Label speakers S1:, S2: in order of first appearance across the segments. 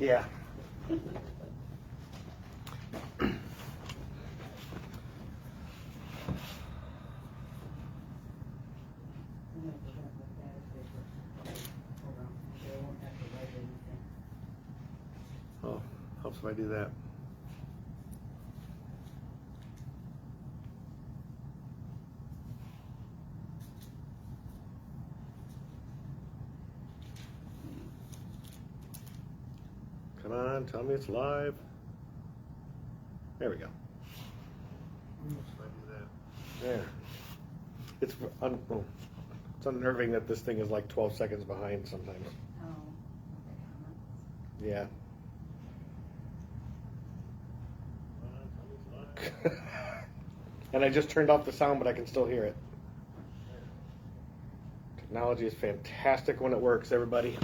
S1: Yeah. Oh, helps if I do that. Come on, tell me it's live. There we go. Helps if I do that. There. It's unnerving that this thing is like 12 seconds behind sometimes.
S2: Oh,
S1: Yeah. And I just turned off the sound, but I can still hear it. Technology is fantastic when it works, everybody.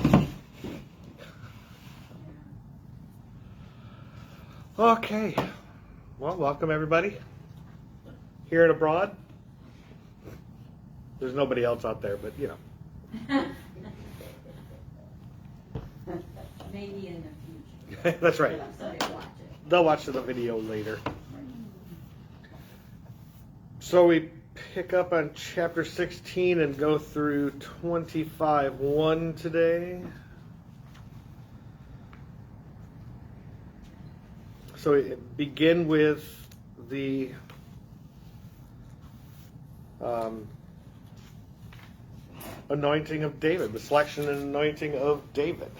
S1: Okay. Well, welcome everybody. Here and abroad. There's nobody else out there, but you know.
S2: Maybe in the future.
S1: That's right.
S2: Somebody watch it.
S1: They'll watch the video later. So we pick up on chapter 16 and go through 25:1 today. So we begin with the anointing of David, the selection and anointing of David.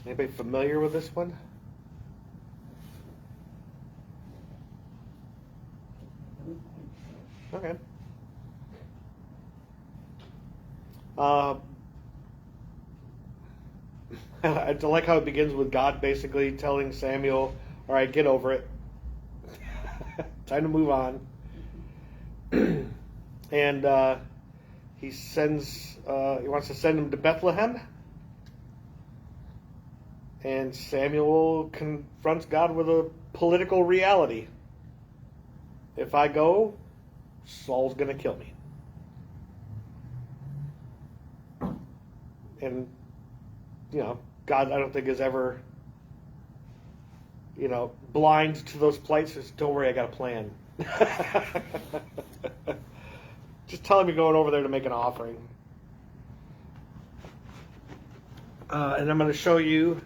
S1: Anybody familiar with this one? Okay. I like how it begins with God basically telling Samuel, all right, get over it. Time to move on. And he wants to send him to Bethlehem. And Samuel confronts God with a political reality. If I go, Saul's going to kill me. And, you know, God, I don't think is ever, you know, blind to those plights. Just don't worry, I got a plan. Just tell him you're going over there to make an offering. And I'm going to show you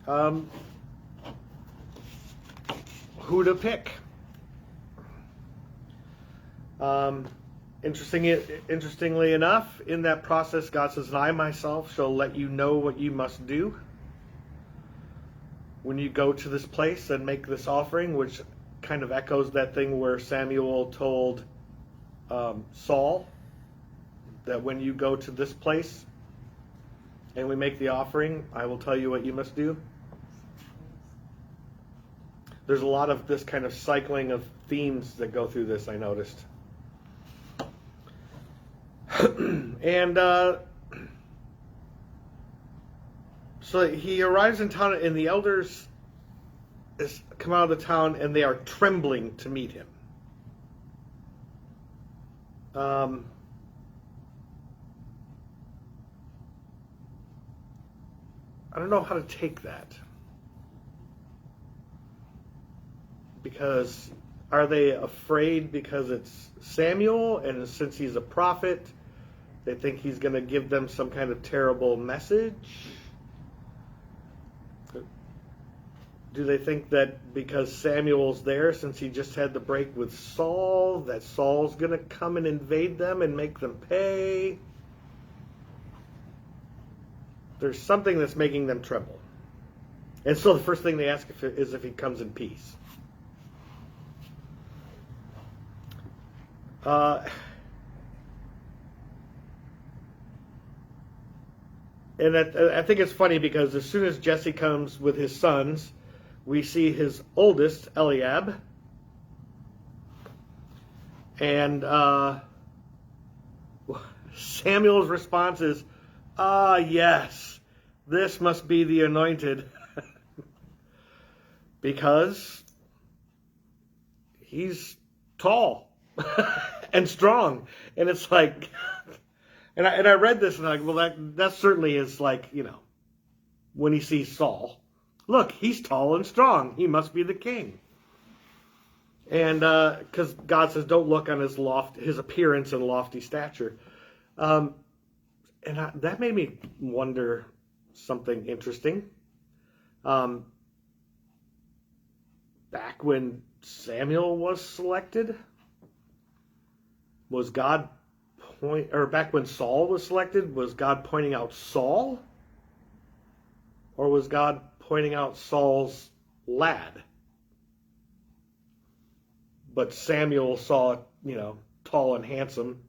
S1: who to pick. Interestingly enough, in that process, God says, I myself shall let you know what you must do when you go to this place and make this offering, which kind of echoes that thing where Samuel told Saul that when you go to this place and we make the offering, I will tell you what you must do. There's a lot of this kind of cycling of themes that go through this, I noticed. And so he arrives in town, and the elders come out of the town, and they are trembling to meet him. I don't know how to take that. Because are they afraid because it's Samuel, and since he's a prophet, they think he's going to give them some kind of terrible message? Do they think that because Samuel's there, since he just had the break with Saul, that Saul's going to come and invade them and make them pay? There's something that's making them tremble. And so the first thing they ask is if he comes in peace. And I think it's funny because as soon as Jesse comes with his sons, we see his oldest, Eliab. And Samuel's response is, yes, this must be the anointed. Because he's tall and strong. And it's like, And I read this and I'm like, well, that certainly is like, when he sees Saul, look, he's tall and strong. He must be the king. And because God says, don't look on his appearance and lofty stature. That made me wonder something interesting. Back when Samuel was selected, back when Saul was selected, was God pointing out Saul? Or was God pointing out Saul's lad? But Samuel saw, tall and handsome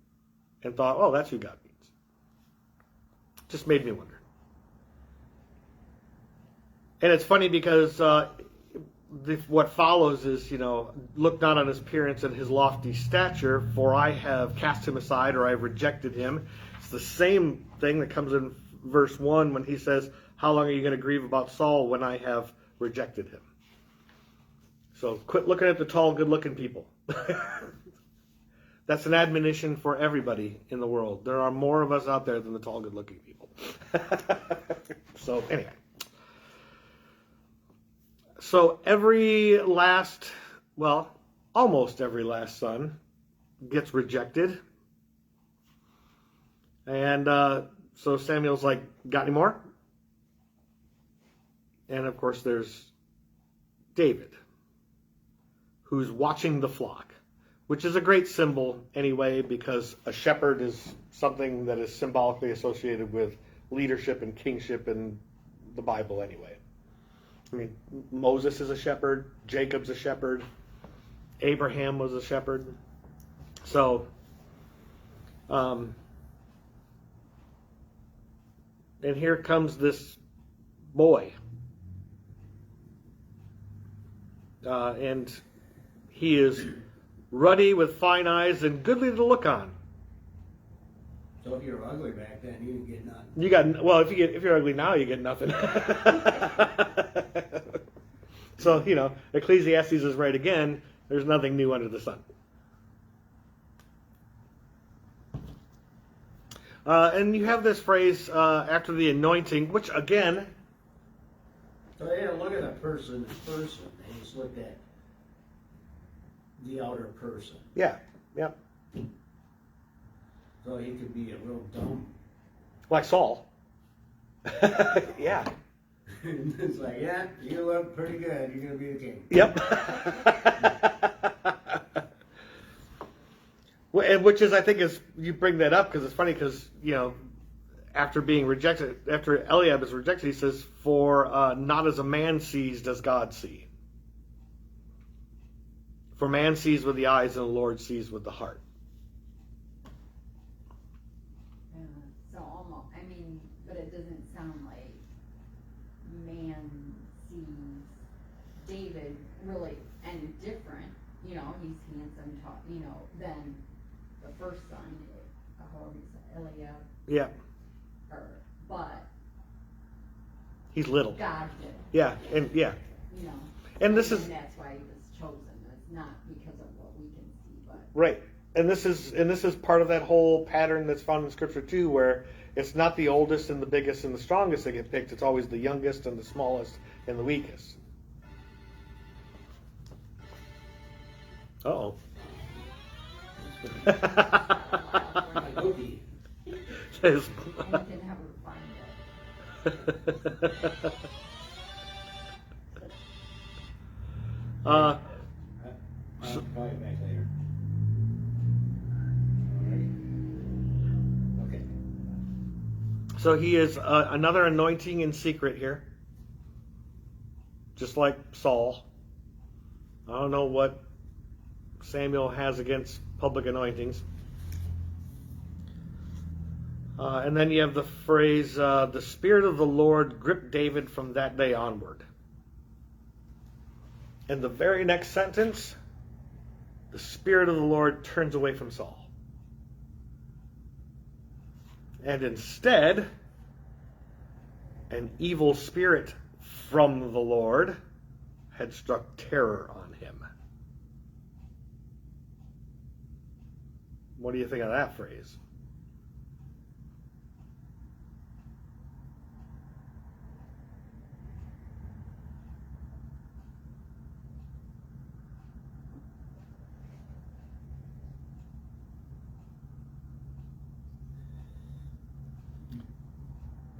S1: and thought, oh, that's who God means. Just made me wonder. And it's funny because what follows is, look not on his appearance and his lofty stature, for I have cast him aside, or I have rejected him. It's the same thing that comes in verse 1 when he says, how long are you going to grieve about Saul when I have rejected him? So quit looking at the tall, good-looking people. That's an admonition for everybody in the world. There are more of us out there than the tall, good-looking people. So anyway. So almost every last son gets rejected. And so Samuel's like, got any more? And of course there's David, who's watching the flock, which is a great symbol anyway, because a shepherd is something that is symbolically associated with leadership and kingship in the Bible anyway. I mean, Moses is a shepherd, Jacob's a shepherd, Abraham was a shepherd. So, and here comes this boy. And he is ruddy with fine eyes and goodly to look on.
S3: So if you're ugly back then, you didn't get nothing.
S1: If you're ugly now, you get nothing. So, Ecclesiastes is right again. There's nothing new under the sun. And you have this phrase after the anointing, which again.
S3: So they didn't look at a person as person. They just looked at the outer person.
S1: Yeah. Yep.
S3: So he could be a real dumb.
S1: Like Saul. Yeah.
S3: It's like, yeah, you look pretty good. You're going to be the king.
S1: Yep. Which is, I think, you bring that up because it's funny because, after being rejected, after Eliab is rejected, he says, for not as a man sees does God see. For man sees with the eyes and the Lord sees with the heart.
S2: But it doesn't sound like man sees David really any different. He's handsome, than the first son, Eliab.
S1: Yeah.
S2: But
S1: he's little.
S2: God did.
S1: Yeah, and yeah. And that's
S2: why he was chosen. It's not because of what we can see, but
S1: right. And this is part of that whole pattern that's found in Scripture too, where it's not the oldest and the biggest and the strongest that get picked. It's always the youngest and the smallest and the weakest. Uh-oh. Says.
S2: I can never find it.
S3: I'll call you back later. Okay.
S1: So he is another anointing in secret here. Just like Saul. I don't know what Samuel has against public anointings. And then you have the phrase, the Spirit of the Lord gripped David from that day onward. And the very next sentence, the Spirit of the Lord turns away from Saul. And instead, an evil spirit from the Lord had struck terror on him. What do you think of that phrase?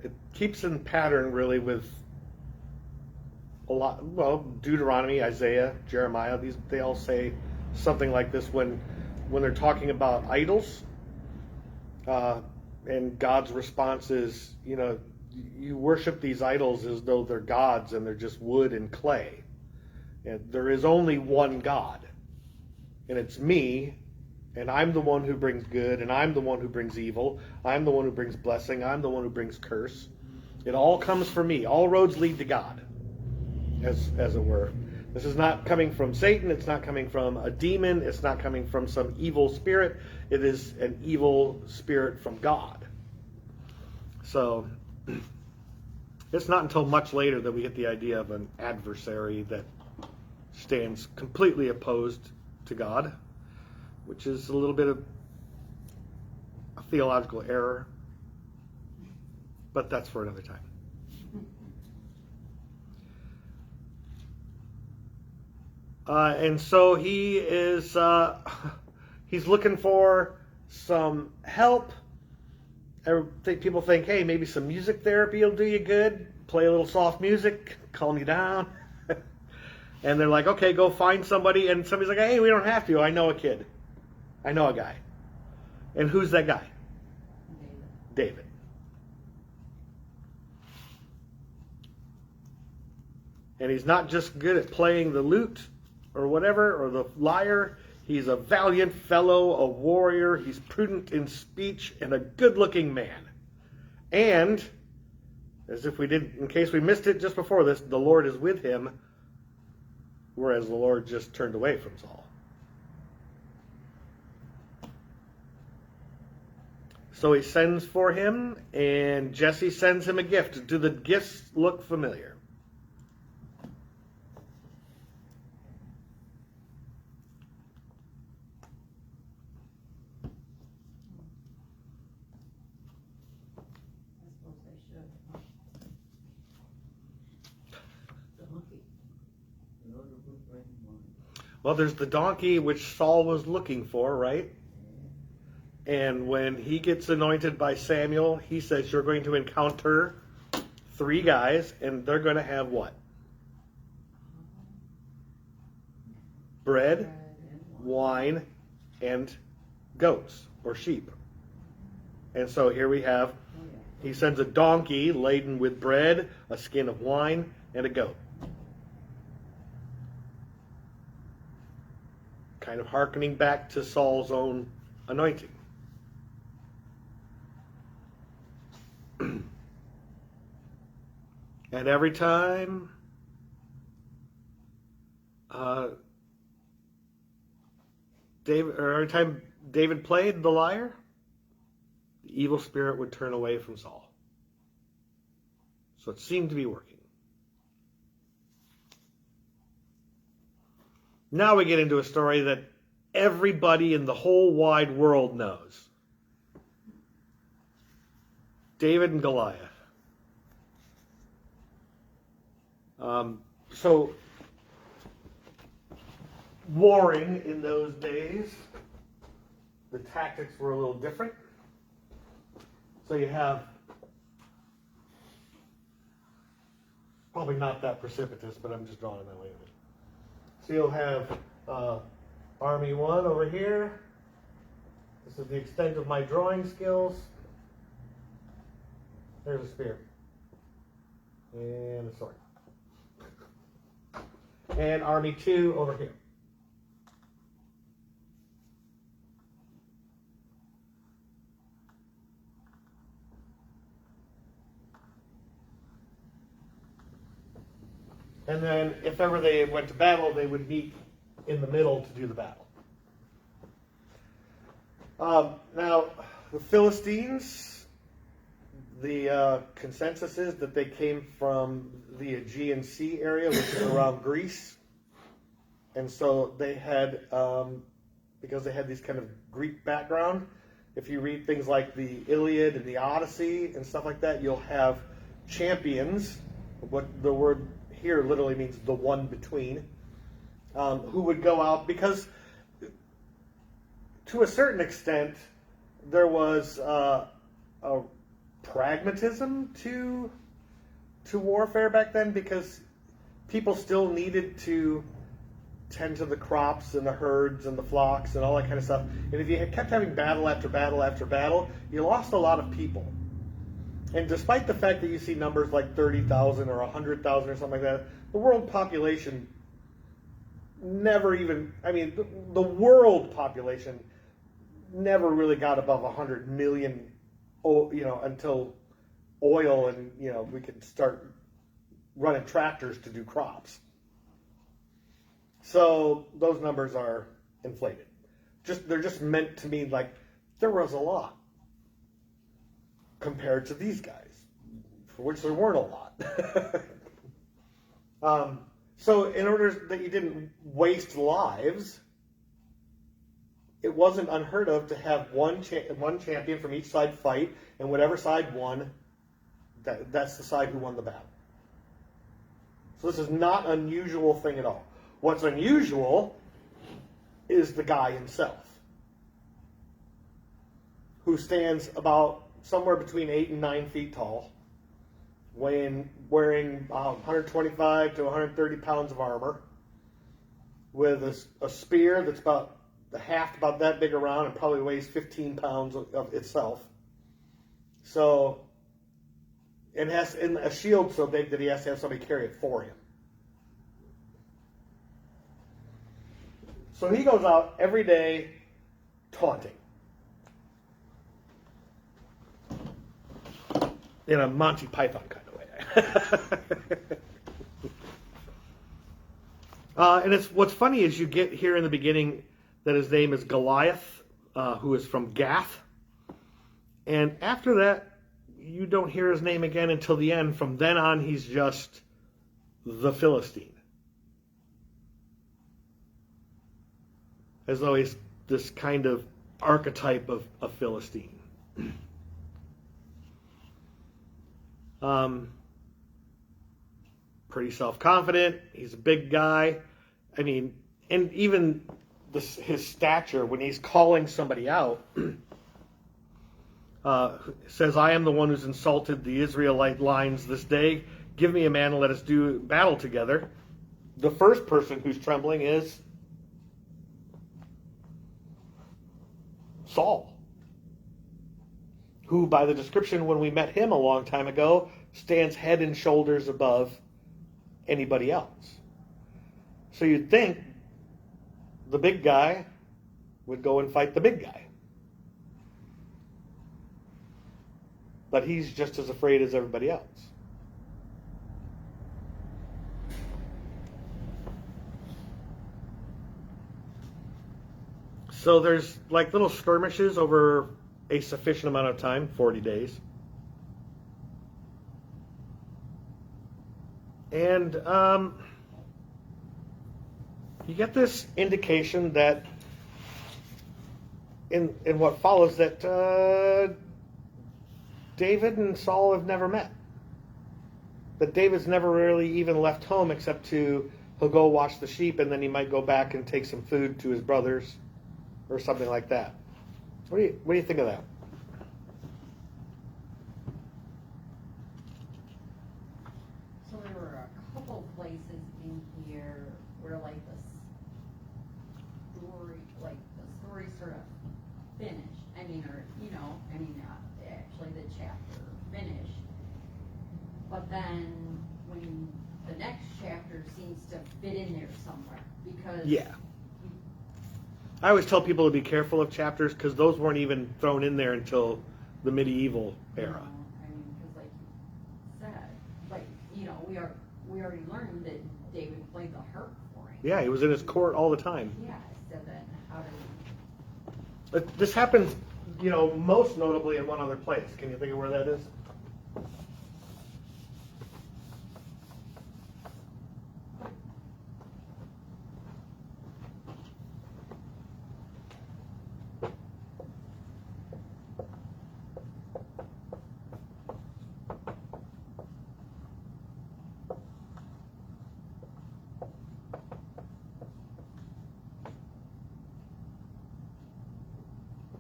S1: it keeps in pattern really with a lot. Well, Deuteronomy, Isaiah, Jeremiah. They all say something like this when they're talking about idols. And God's response is, you worship these idols as though they're gods and they're just wood and clay. And there is only one God, and it's me, and I'm the one who brings good, and I'm the one who brings evil. I'm the one who brings blessing. I'm the one who brings curse. It all comes from me. All roads lead to God, as it were. This is not coming from Satan. It's not coming from a demon. It's not coming from some evil spirit. It is an evil spirit from God. So it's not until much later that we get the idea of an adversary that stands completely opposed to God, which is a little bit of a theological error, but that's for another time. And so he is, he's looking for some help. People think, hey, maybe some music therapy will do you good. Play a little soft music, calm you down. And they're like, okay, go find somebody. And somebody's like, hey, we don't have to. I know a kid. I know a guy. And who's that guy? David. And he's not just good at playing the lute or whatever, or the lyre. He's a valiant fellow, a warrior. He's prudent in speech and a good-looking man. And, as if we did, in case we missed it just before this, the Lord is with him, whereas the Lord just turned away from Saul. So he sends for him, and Jesse sends him a gift. Do the gifts look familiar? Well, there's the donkey which Saul was looking for, right? And when he gets anointed by Samuel, he says you're going to encounter 3 guys, and they're going to have what? Bread, wine, and goats or sheep. And so here we have, he sends a donkey laden with bread, a skin of wine, and a goat. Kind of hearkening back to Saul's own anointing. And every time David played the lyre, the evil spirit would turn away from Saul. So it seemed to be working. Now we get into a story that everybody in the whole wide world knows. David and Goliath. So, warring in those days, the tactics were a little different. So you have, probably not that precipitous, but I'm just drawing that way. So you'll have Army 1 over here. This is the extent of my drawing skills. There's a spear. And a sword. And Army 2 over here. And then, if ever they went to battle, they would meet in the middle to do the battle. Now, the Philistines, the consensus is that they came from the Aegean Sea area, which is around Greece. And so they had, because they had this kind of Greek background, if you read things like the Iliad and the Odyssey and stuff like that, you'll have champions, what the word here literally means the one between, who would go out, because to a certain extent there was a pragmatism to warfare back then, because people still needed to tend to the crops and the herds and the flocks and all that kind of stuff. And if you kept having battle after battle after battle, you lost a lot of people. And despite the fact that you see numbers like 30,000 or 100,000 or something like that, the world population never even, the world population never really got above 100 million, until oil and, we could start running tractors to do crops. So those numbers are inflated. They're just meant to mean like there was a lot compared to these guys, for which there weren't a lot. So in order that you didn't waste lives, it wasn't unheard of to have one champion from each side fight, and whatever side won, that's the side who won the battle. So this is not an unusual thing at all. What's unusual is the guy himself, who stands about somewhere between 8 and 9 feet tall, wearing 125 to 130 pounds of armor, with a spear that's about the haft about that big around and probably weighs 15 pounds of itself. So, and a shield so big that he has to have somebody carry it for him. So he goes out every day taunting. In a Monty Python kind of way. And what's funny is you get here in the beginning that his name is Goliath, who is from Gath. And after that, you don't hear his name again until the end. From then on, he's just the Philistine. As though he's this kind of archetype of a Philistine. Pretty self-confident. He's a big guy. And even his stature, when he's calling somebody out, says, "I am the one who's insulted the Israelite lines this day. Give me a man and let us do battle together." The first person who's trembling is Saul, who, by the description when we met him a long time ago, stands head and shoulders above anybody else. So you'd think the big guy would go and fight the big guy. But he's just as afraid as everybody else. So there's like little skirmishes over a sufficient amount of time, 40 days. And you get this indication that in what follows that David and Saul have never met. That David's never really even left home except he'll go watch the sheep, and then he might go back and take some food to his brothers or something like that. What do you think of that?
S2: So there were a couple places in here where like the story sort of finished. Actually the chapter finished. But then when the next chapter seems to fit in there somewhere, because
S1: yeah. I always tell people to be careful of chapters because those weren't even thrown in there until the medieval era.
S2: Because like you said, we already learned that David played the harp for him.
S1: Yeah, he was in his court all the time.
S2: Yeah, so then how did
S1: But this happens, most notably in one other place. Can you think of where that is?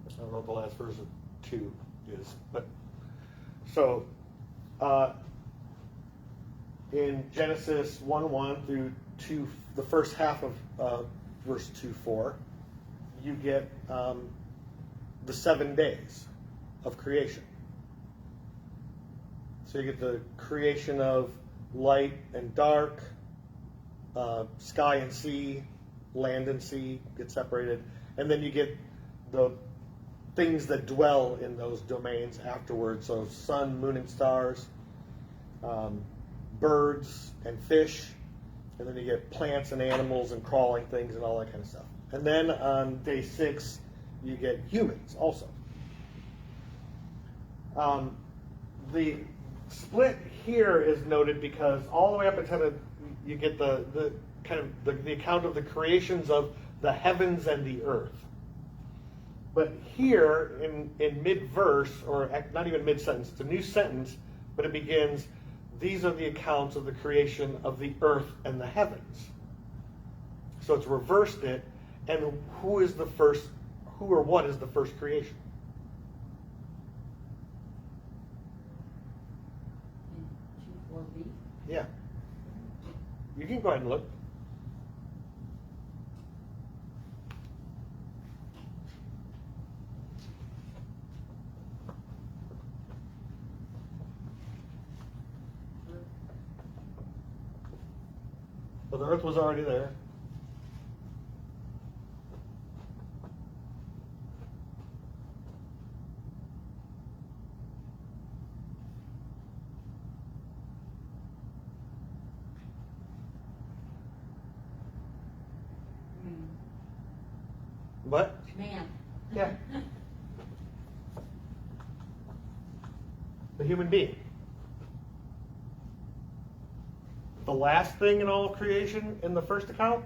S1: I don't know what the last verse of 2 is, but So, in Genesis 1:1 through the first half of verse 2:4, you get the 7 days of creation. So you get the creation of light and dark, sky and sea, land and sea get separated, and then you get the things that dwell in those domains afterwards. So sun, moon, and stars, birds and fish, and then you get plants and animals and crawling things and all that kind of stuff. And then on day 6, you get humans also. The split here is noted because all the way up until you get the kind of the account of the creations of the heavens and the earth. But here in mid-verse, or not even mid-sentence, it's a new sentence, but it begins, these are the accounts of the creation of the earth and the heavens. So it's reversed it, and who or what is the first creation?
S2: In 2:4b.
S1: Yeah. You can go ahead and look. Well, the earth was already there. What?
S2: Man.
S1: Yeah. The human being. The last thing in all of creation in the first account?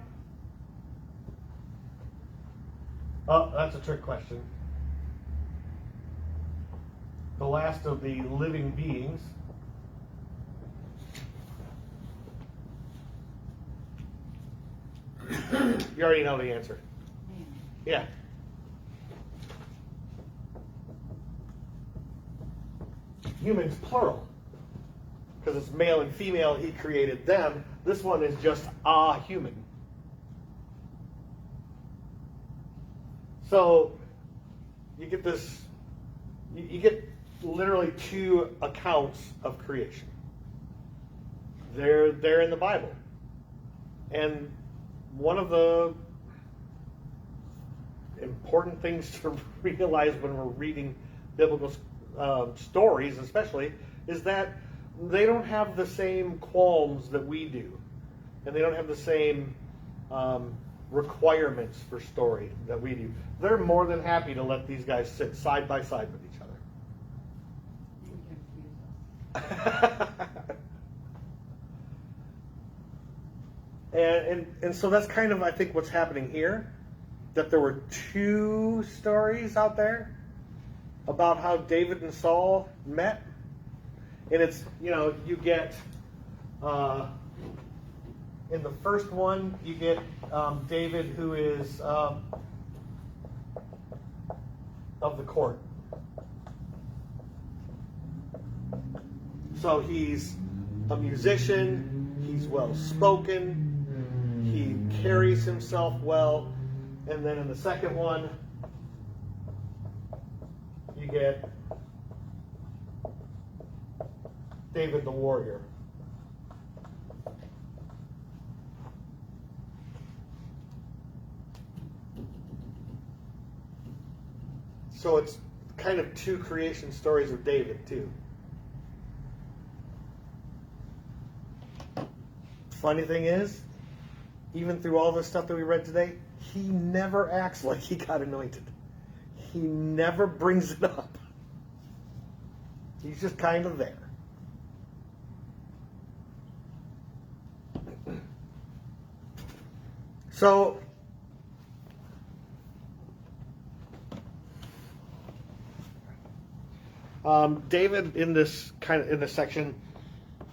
S1: Oh, that's a trick question. The last of the living beings. You already know the answer.
S2: Man.
S1: Yeah. Humans, plural. Because it's male and female, he created them. This one is just a human. So you get this, you get literally 2 accounts of creation. They're in the Bible. And one of the important things to realize when we're reading biblical stories, especially, is that they don't have the same qualms that we do, and they don't have the same requirements for story that we do. They're more than happy to let these guys sit side by side with each other. And so that's kind of, I think, what's happening here, that there were 2 stories out there about how David and Saul met. And it's, you get, in the first one, you get David, who is of the court. So he's a musician, he's well spoken, he carries himself well. And then in the second one, you get David the warrior. So it's kind of 2 creation stories of David, too. Funny thing is, even through all this stuff that we read today, he never acts like he got anointed. He never brings it up. He's just kind of there. So, David in this section,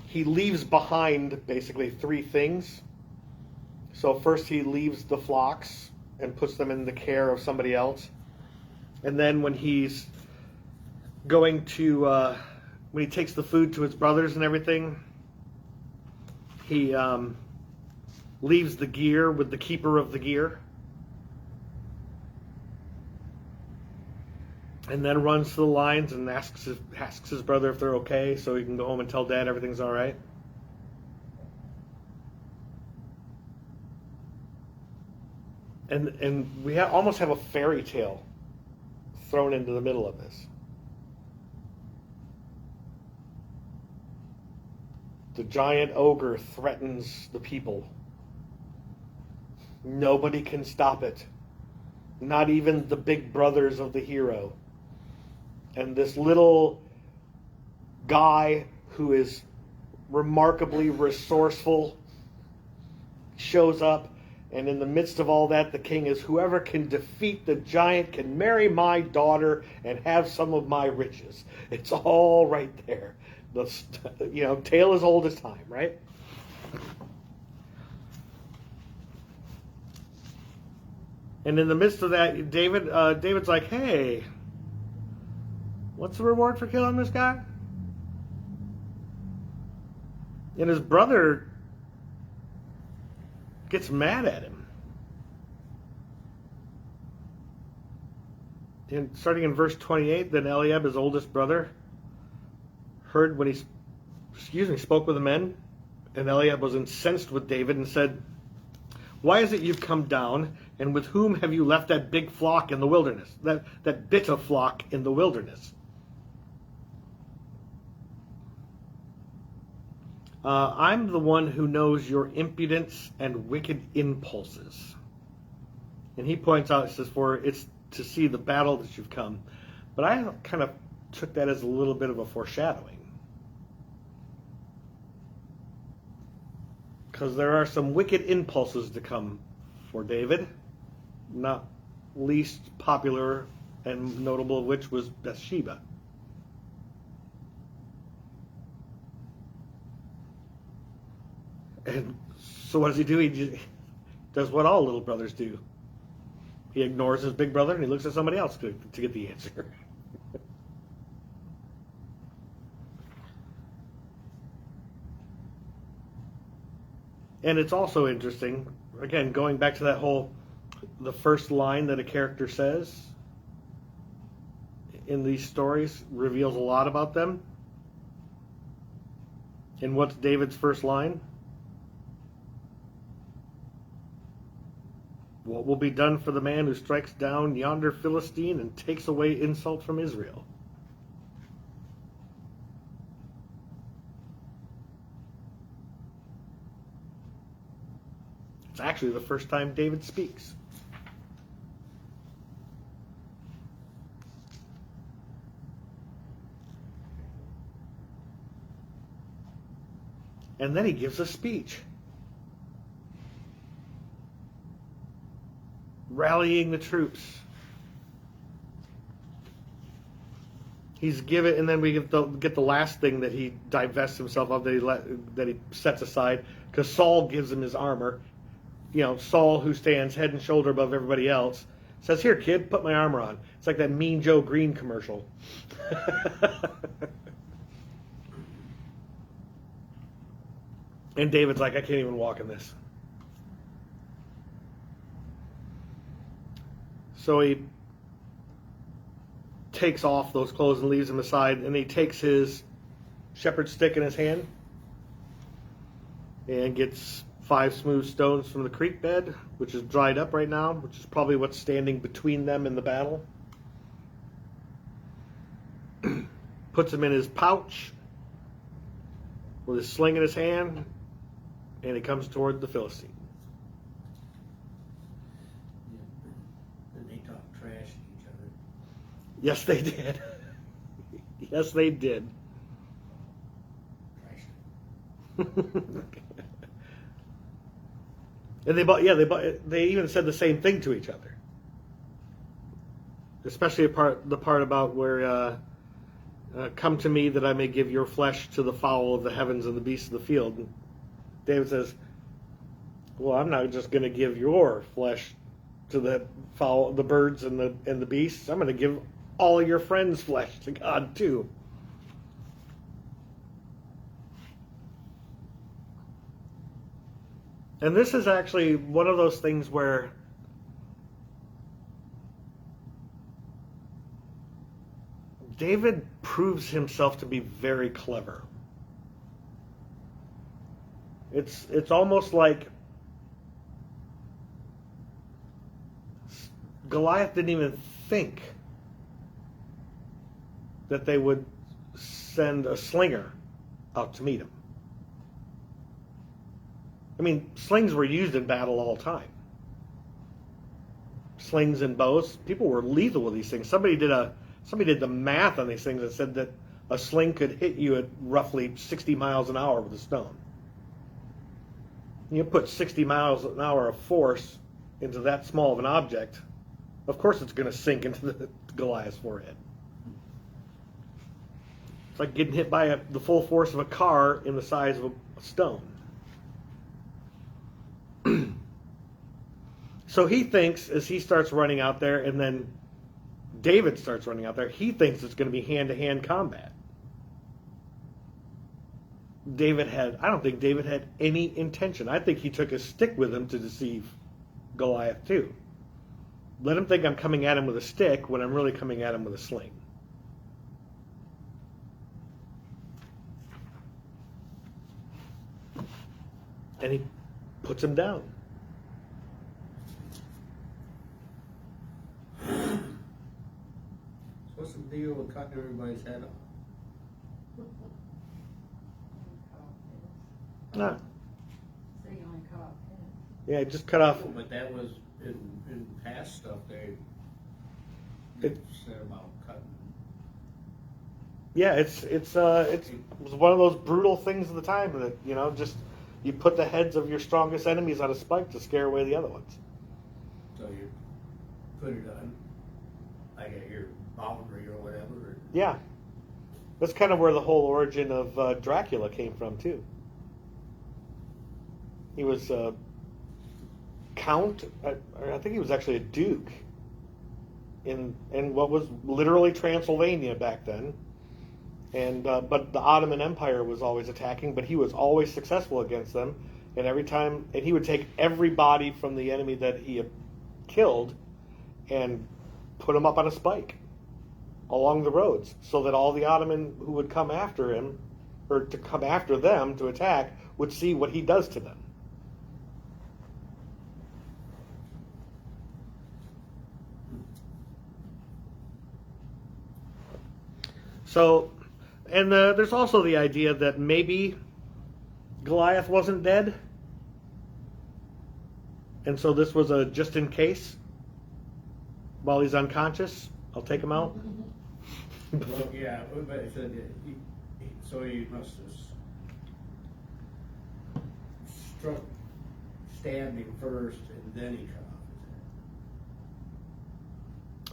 S1: he leaves behind basically 3 things. So first he leaves the flocks and puts them in the care of somebody else. And then when he's going to when he takes the food to his brothers and everything, he leaves the gear with the keeper of the gear. And then runs to the lines and asks his brother if they're okay, so he can go home and tell Dad everything's all right. And we almost have a fairy tale thrown into the middle of this. The giant ogre threatens the people. Nobody can stop it. Not even the big brothers of the hero. And this little guy who is remarkably resourceful shows up, and in the midst of all that, the king is, whoever can defeat the giant can marry my daughter and have some of my riches. It's all right there. Tale as old as time, right? And in the midst of that, David's like, hey, what's the reward for killing this guy? And his brother gets mad at him. And starting in verse 28, then Eliab, his oldest brother, heard when he spoke with the men, and Eliab was incensed with David and said, why is it you've come down, and with whom have you left that big flock in the wilderness, that bit of flock in the wilderness? I'm the one who knows your impudence and wicked impulses. And he points out, he says, for it's to see the battle that you've come. But I kind of took that as a little bit of a foreshadowing. Because there are some wicked impulses to come for David, not least popular and notable of which was Bathsheba. And so what does he do? He does what all little brothers do. He ignores his big brother and he looks at somebody else to get the answer. And it's also interesting, again, going back to the first line that a character says in these stories reveals a lot about them. And what's David's first line? What will be done for the man who strikes down yonder Philistine and takes away insult from Israel? It's actually the first time David speaks. And then he gives a speech, rallying the troops. He's given, and then we get the last thing that he divests himself of, that he sets aside, because Saul gives him his armor. Saul, who stands head and shoulder above everybody else, says, "Here, kid, put my armor on." It's like that Mean Joe Green commercial. And David's like, "I can't even walk in this." So he takes off those clothes and leaves them aside, and he takes his shepherd's stick in his hand and gets 5 smooth stones from the creek bed, which is dried up right now, which is probably what's standing between them in the battle. Puts them in his pouch with his sling in his hand, and he comes toward the Philistine.
S3: And they talk trash to each other.
S1: Yes, they did. Yes, they did.
S3: Trash.
S1: And they even said the same thing to each other. Especially the part about where come to me that I may give your flesh to the fowl of the heavens and the beasts of the field. And David says, well, I'm not just going to give your flesh to the fowl, the birds and the beasts. I'm going to give all of your friends' flesh to God too. And this is actually one of those things where David proves himself to be very clever. It's almost like Goliath didn't even think that they would send a slinger out to meet him. I mean, slings were used in battle all the time. Slings and bows. People were lethal with these things. Somebody did the math on these things and said that a sling could hit you at roughly 60 miles an hour with a stone. You put 60 miles an hour of force into that small of an object, of course it's going to sink into the Goliath's forehead. It's like getting hit by the full force of a car in the size of a stone. So he thinks, as he starts running out there, and then David starts running out there, he thinks it's going to be hand-to-hand combat. I don't think David had any intention. I think he took a stick with him to deceive Goliath too. Let him think I'm coming at him with a stick when I'm really coming at him with a sling. And he puts him down.
S3: What's the deal with cutting everybody's head off?
S1: Ah,
S2: So you only cut off his.
S1: yeah, just cut off.
S3: Oh, but that was in past stuff they
S1: It-
S3: said about cutting.
S1: Yeah, it was one of those brutal things of the time that just you put the heads of your strongest enemies on a spike to scare away the other ones.
S3: So you put it on, like at your boundary or whatever.
S1: Yeah, that's kind of where the whole origin of Dracula came from too. He was a count, I think he was actually a duke in what was literally Transylvania back then. And but the Ottoman Empire was always attacking, but he was always successful against them. And he would take everybody from the enemy that he had killed and put them up on a spike along the roads, so that all the Ottoman who would come after him, or to come after them to attack, would see what he does to them. So, and there's also the idea that maybe Goliath wasn't dead, and so this was a just in case. While he's unconscious, I'll take him out.
S3: Well, yeah, but it said that so he must have stabbed him first, and then he cut off his head.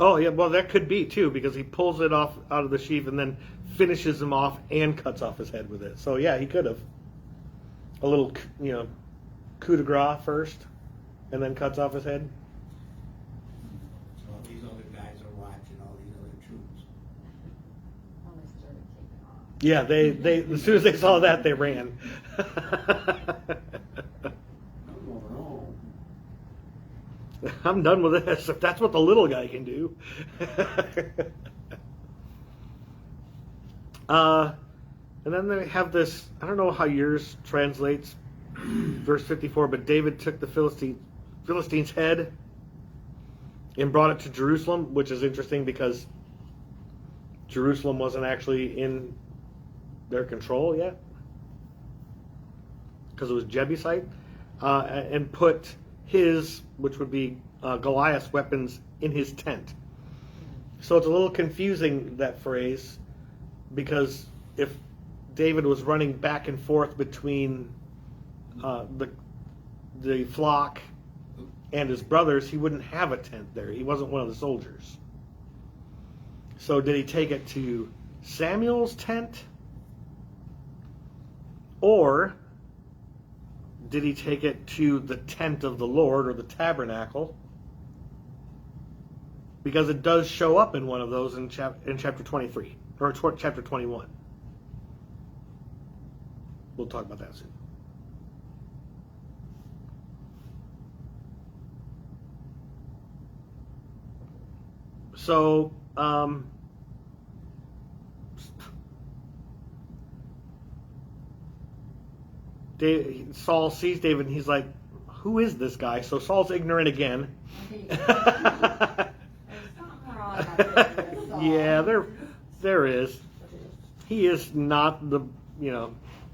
S1: Oh yeah, well that could be too, because he pulls it off out of the sheath and then finishes him off and cuts off his head with it. So yeah, he could have a little, coup de grace first, and then cuts off his head.
S3: So these other guys are watching all these other troops.
S2: When they started taking off.
S1: Yeah, they as soon as they saw that, they ran.
S3: I'm going home.
S1: I'm done with this. If that's what the little guy can do. And then they have this, I don't know how yours translates, verse 54, but David took the Philistine's head and brought it to Jerusalem, which is interesting because Jerusalem wasn't actually in their control yet, because it was Jebusite, and put his, which would be Goliath's weapons, in his tent. So it's a little confusing, that phrase, because if David was running back and forth between the flock and his brothers, he wouldn't have a tent there. He wasn't one of the soldiers. So did he take it to Samuel's tent? Or did he take it to the tent of the Lord, or the tabernacle? Because it does show up in one of those in chapter 23, or chapter 21. We'll talk about that soon. So, Saul sees David and he's like, who is this guy? So Saul's ignorant again.
S2: There's something wrong up there with Saul.
S1: Yeah, there is. He is not the,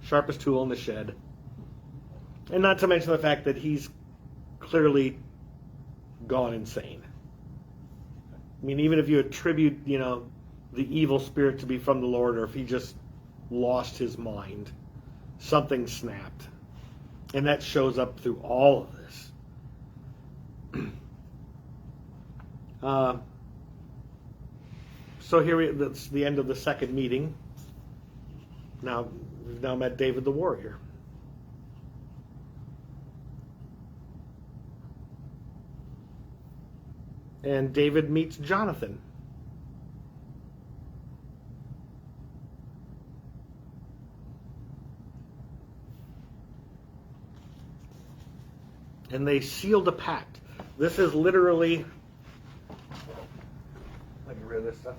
S1: sharpest tool in the shed. And not to mention the fact that he's clearly gone insane. I mean, even if you attribute, the evil spirit to be from the Lord, or if he just lost his mind, something snapped. And that shows up through all of this. So that's the end of the second meeting. Now, we've now met David the warrior. And David meets Jonathan. And they sealed a pact. This is literally... Let me get rid of this stuff.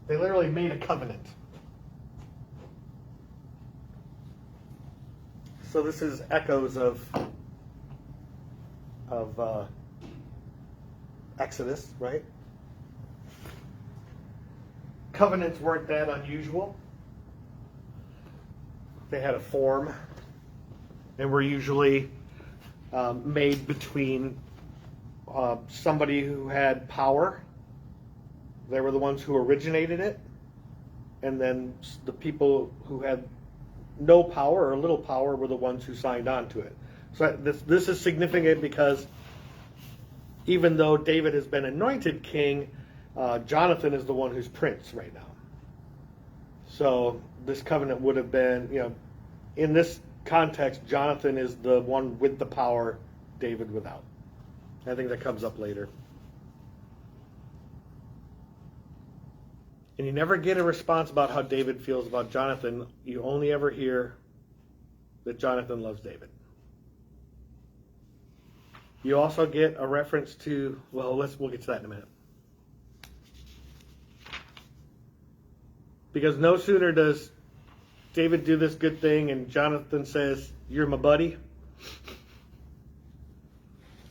S1: They literally made a covenant. So this is echoes of Exodus, right? Covenants weren't that unusual. They had a form and were usually made between somebody who had power. They were the ones who originated it, and then the people who had no power or little power were the ones who signed on to it. So this is significant because even though David has been anointed king, Jonathan is the one who's prince right now. So this covenant would have been, in this context, Jonathan is the one with the power, David without. I think that comes up later. And you never get a response about how David feels about Jonathan. You only ever hear that Jonathan loves David. You also get a reference to, we'll get to that in a minute. Because no sooner does David do this good thing and Jonathan says, "You're my buddy."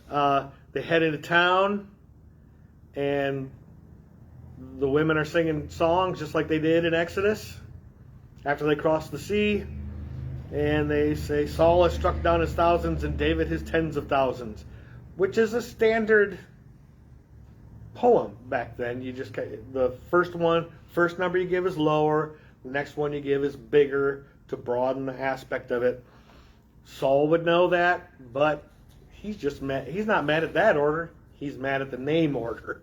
S1: They head into town and the women are singing songs just like they did in Exodus after they crossed the sea. And they say, Saul has struck down his thousands and David his tens of thousands, which is a standard poem back then. You just, the first number you give is lower, the next one you give is bigger to broaden the aspect of it. Saul would know that, but he's not mad at that order. He's mad at the name order.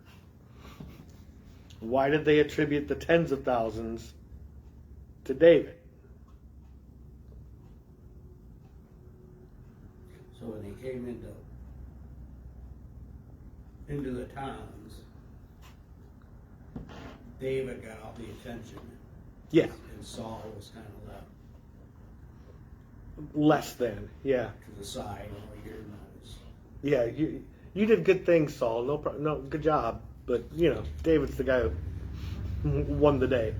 S1: Why did they attribute the tens of thousands to David?
S3: So when they came into the towns, David got all the attention.
S1: Yeah.
S3: And Saul was kind of left
S1: Less than, yeah.
S3: to the side. All he heard was,
S1: Yeah, you did good things, Saul. No, good job. But, David's the guy who won the day.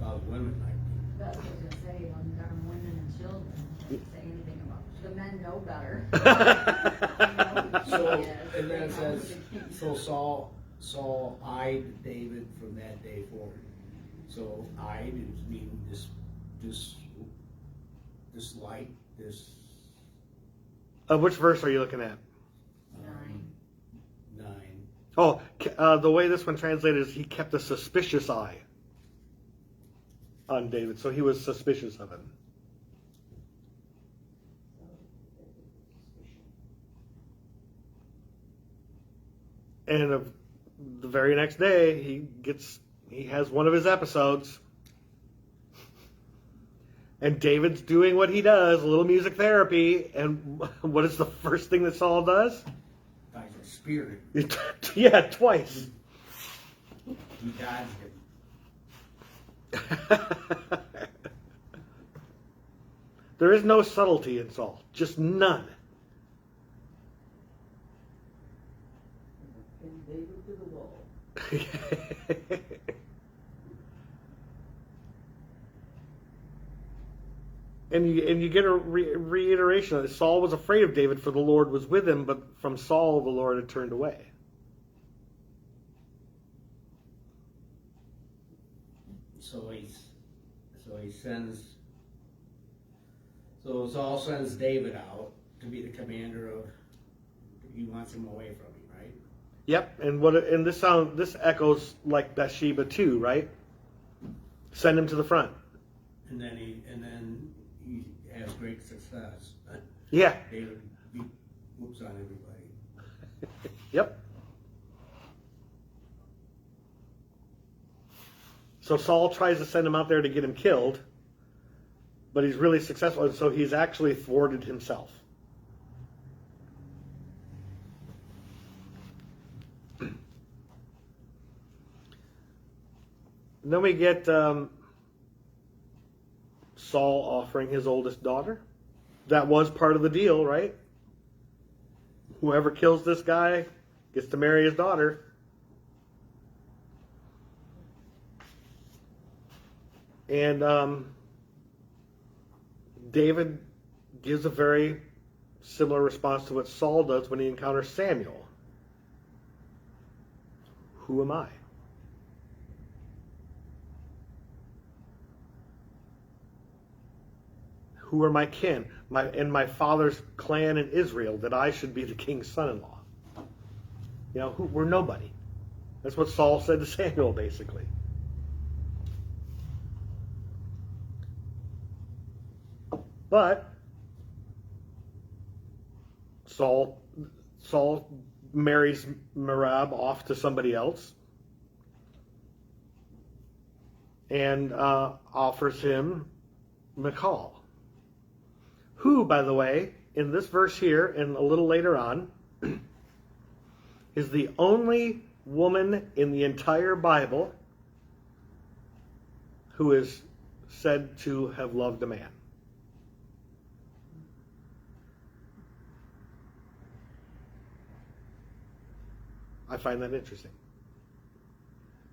S3: all the women like him.
S2: That's what I was gonna say, on darn women and children, can't say anything about, the men know better.
S3: So, and then it says, so Saul eyed David from that day forward. So eyed means dislike,
S1: Which verse are you looking at?
S3: 9.
S1: Oh, the way this one translated is he kept a suspicious eye on David, so he was suspicious of him. And the very next day, he has one of his episodes. And David's doing what he does, a little music therapy, and what is the first thing that Saul does?
S3: By the spirit.
S1: Yeah, twice.
S3: He dodged him.
S1: There is no subtlety in Saul, just none.
S4: And David to the wall.
S1: And you get a reiteration of it. Saul was afraid of David, for the Lord was with him, but from Saul the Lord had turned away.
S3: So Saul sends David out to be the commander of. He wants him away from him, right?
S1: Yep, and this echoes like Bathsheba too, right? Send him to the front.
S3: And then he has great success.
S1: Yeah.
S3: David whoops on everybody.
S1: Yep. So Saul tries to send him out there to get him killed, but he's really successful, and so he's actually thwarted himself. And then we get Saul offering his oldest daughter. That was part of the deal, right? Whoever kills this guy gets to marry his daughter. And David gives a very similar response to what Saul does when he encounters Samuel. Who am I? Who are my kin? My father's clan in Israel, that I should be the king's son-in-law. You know, we're nobody. That's what Saul said to Samuel, basically. But Saul marries Merab off to somebody else and offers him Michal, who, by the way, in this verse here and a little later on, is the only woman in the entire Bible who is said to have loved a man. I find that interesting.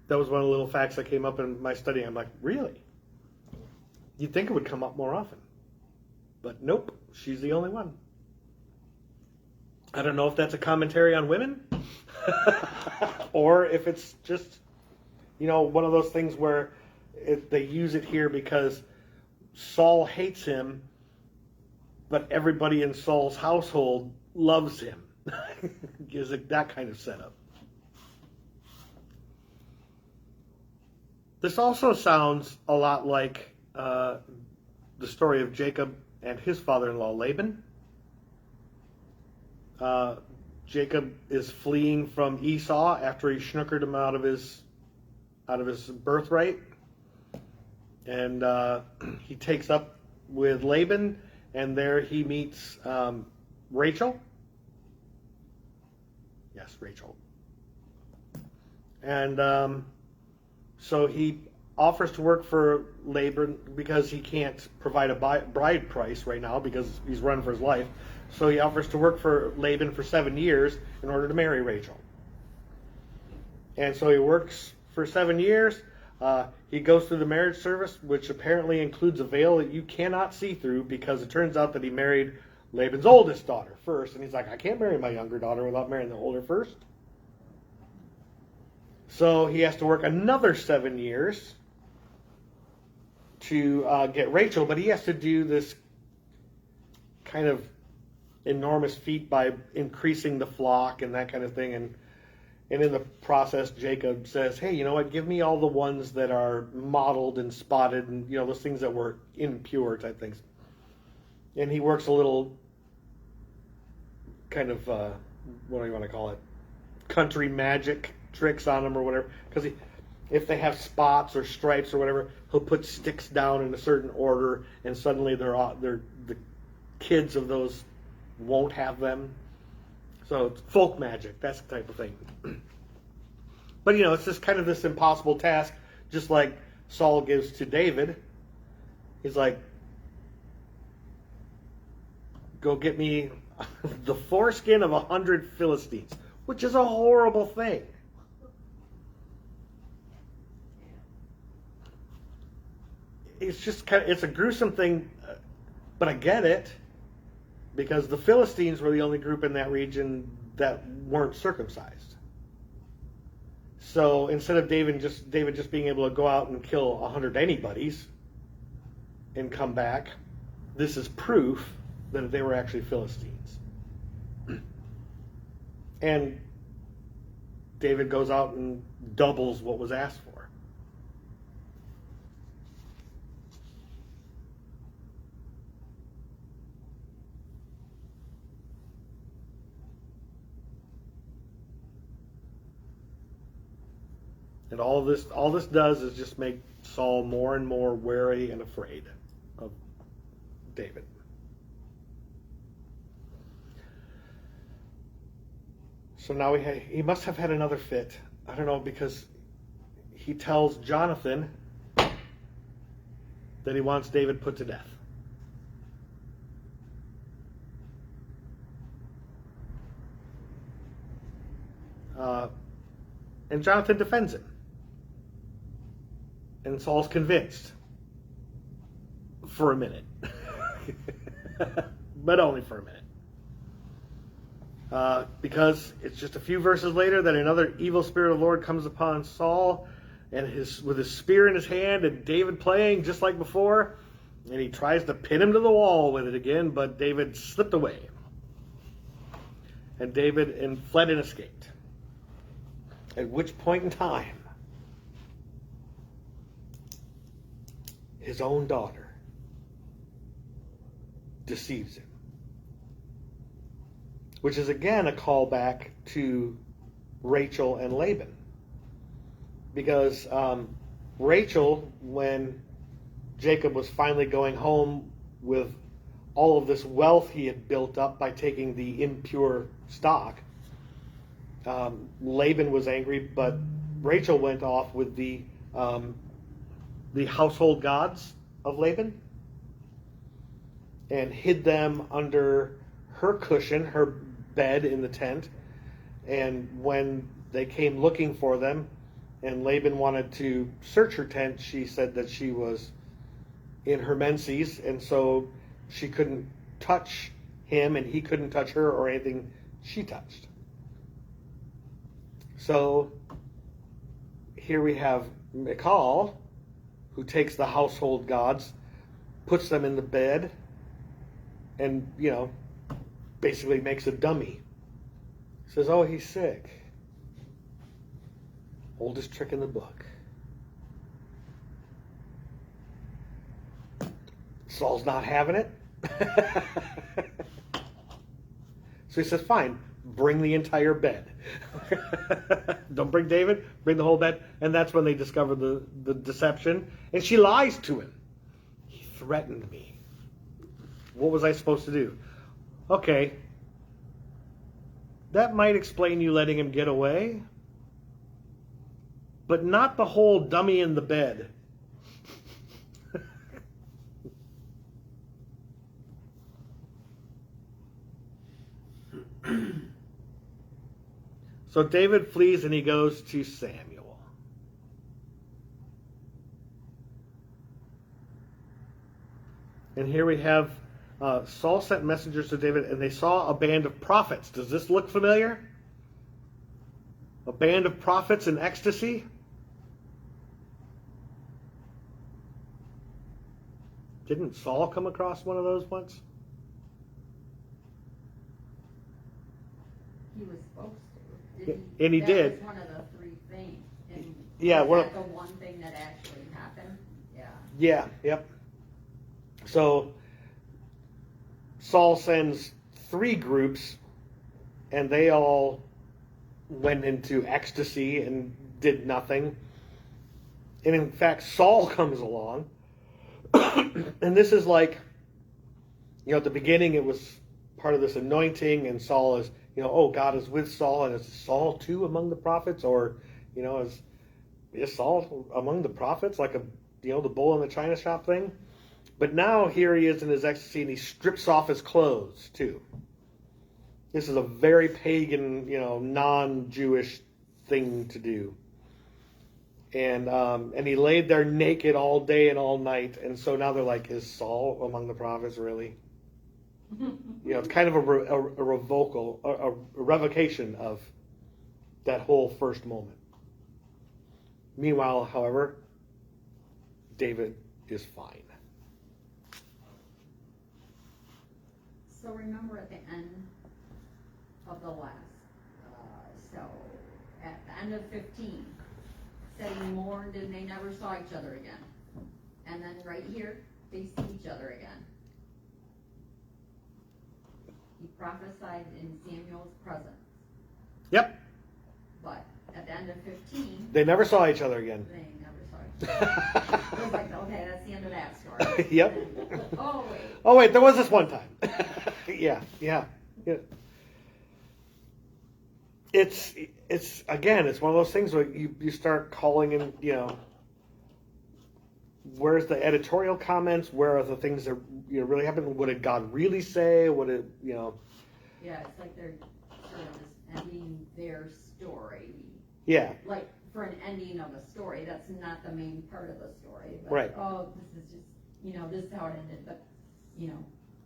S1: That was one of the little facts that came up in my study. I'm like, really? You'd think it would come up more often. But nope, she's the only one. I don't know if that's a commentary on women or if it's just, one of those things where they use it here because Saul hates him, but everybody in Saul's household loves him. Gives it that kind of setup. This also sounds a lot like the story of Jacob and his father-in-law Laban. Jacob is fleeing from Esau after he snookered him out of his birthright, and he takes up with Laban, and there he meets Rachel. Yes, Rachel. And so he offers to work for Laban because he can't provide a bride price right now because he's running for his life. So he offers to work for Laban for 7 years in order to marry Rachel. And so he works for 7 years. He goes through the marriage service, which apparently includes a veil that you cannot see through because it turns out that he married Laban's oldest daughter first. And he's like, I can't marry my younger daughter without marrying the older first. So he has to work another 7 years to get Rachel, but he has to do this kind of enormous feat by increasing the flock and that kind of thing. And in the process, Jacob says, hey, you know what, give me all the ones that are mottled and spotted and, those things that were impure type things. And he works a little kind of, what do you want to call it, country magic tricks on him or whatever, because if they have spots or stripes or whatever, he'll put sticks down in a certain order, and suddenly the kids of those won't have them. So it's folk magic, that's the type of thing. But it's just kind of this impossible task, just like Saul gives to David. He's like, go get me the foreskin of 100 Philistines, which is a horrible thing. It's just it's a gruesome thing, but I get it, because the Philistines were the only group in that region that weren't circumcised. So instead of David just being able to go out and kill 100 anybody's and come back, this is proof that they were actually Philistines. And David goes out and doubles what was asked for. And all this does is just make Saul more and more wary and afraid of David. So now he must have had another fit. I don't know, because he tells Jonathan that he wants David put to death. And Jonathan defends him. And Saul's convinced. For a minute. But only for a minute. Because it's just a few verses later that another evil spirit of the Lord comes upon Saul, and with his spear in his hand, and David playing just like before, and he tries to pin him to the wall with it again, but David slipped away. And David fled and escaped. At which point in time, his own daughter deceives him. Which is again a callback to Rachel and Laban. Because Rachel, when Jacob was finally going home with all of this wealth he had built up by taking the impure stock, Laban was angry, but Rachel went off with the household gods of Laban and hid them under her cushion, her bed in the tent. And when they came looking for them and Laban wanted to search her tent, she said that she was in her menses, and so she couldn't touch him and he couldn't touch her or anything she touched. So here we have Michal, who takes the household gods, puts them in the bed, and, basically makes a dummy. Says, oh, he's sick. Oldest trick in the book. Saul's not having it. So he says, fine, bring the entire bed. Don't bring David, bring the whole bed. And that's when they discover the deception. And she lies to him. He threatened me. What was I supposed to do? Okay, that might explain you letting him get away, but not the whole dummy in the bed. So David flees and he goes to Samuel. And here we have Saul sent messengers to David, and they saw a band of prophets. Does this look familiar? A band of prophets in ecstasy? Didn't Saul come across one of those once?
S2: He was supposed to.
S1: And he did.
S2: That was one of the three things. And
S1: Yeah,
S2: was that the one thing that actually happened? Yeah.
S1: Yeah, yep. So Saul sends 3 groups, and they all went into ecstasy and did nothing. And in fact, Saul comes along. And this is like, at the beginning it was part of this anointing, and Saul is, oh, God is with Saul, and is Saul too among the prophets? Or, is Saul among the prophets, like the bull in the china shop thing? But now here he is in his ecstasy, and he strips off his clothes too. This is a very pagan, non-Jewish thing to do. And he laid there naked all day and all night, and so now they're like, is Saul among the prophets really? It's kind of a revocation of that whole first moment. Meanwhile, however, David is fine.
S2: So remember at the end of the last, so at the end of 15, said he mourned and they never saw each other again. And then right here, they see each other again. He prophesied in Samuel's presence.
S1: Yep.
S2: But at the end of 15,
S1: they never saw each other again.
S2: They never saw each other. It was like, okay, that's the end of that story.
S1: Yep.
S2: Then, oh
S1: wait, there was this one time. Yeah. It's again, it's one of those things where you start calling in, where's the editorial comments? Where are the things that really happened? What did God really say? What did
S2: Yeah, it's like they're sort of just ending their story.
S1: Yeah.
S2: Like for an ending of a story, that's not the main part of the story. But,
S1: right.
S2: Oh, this is just this is how it ended. But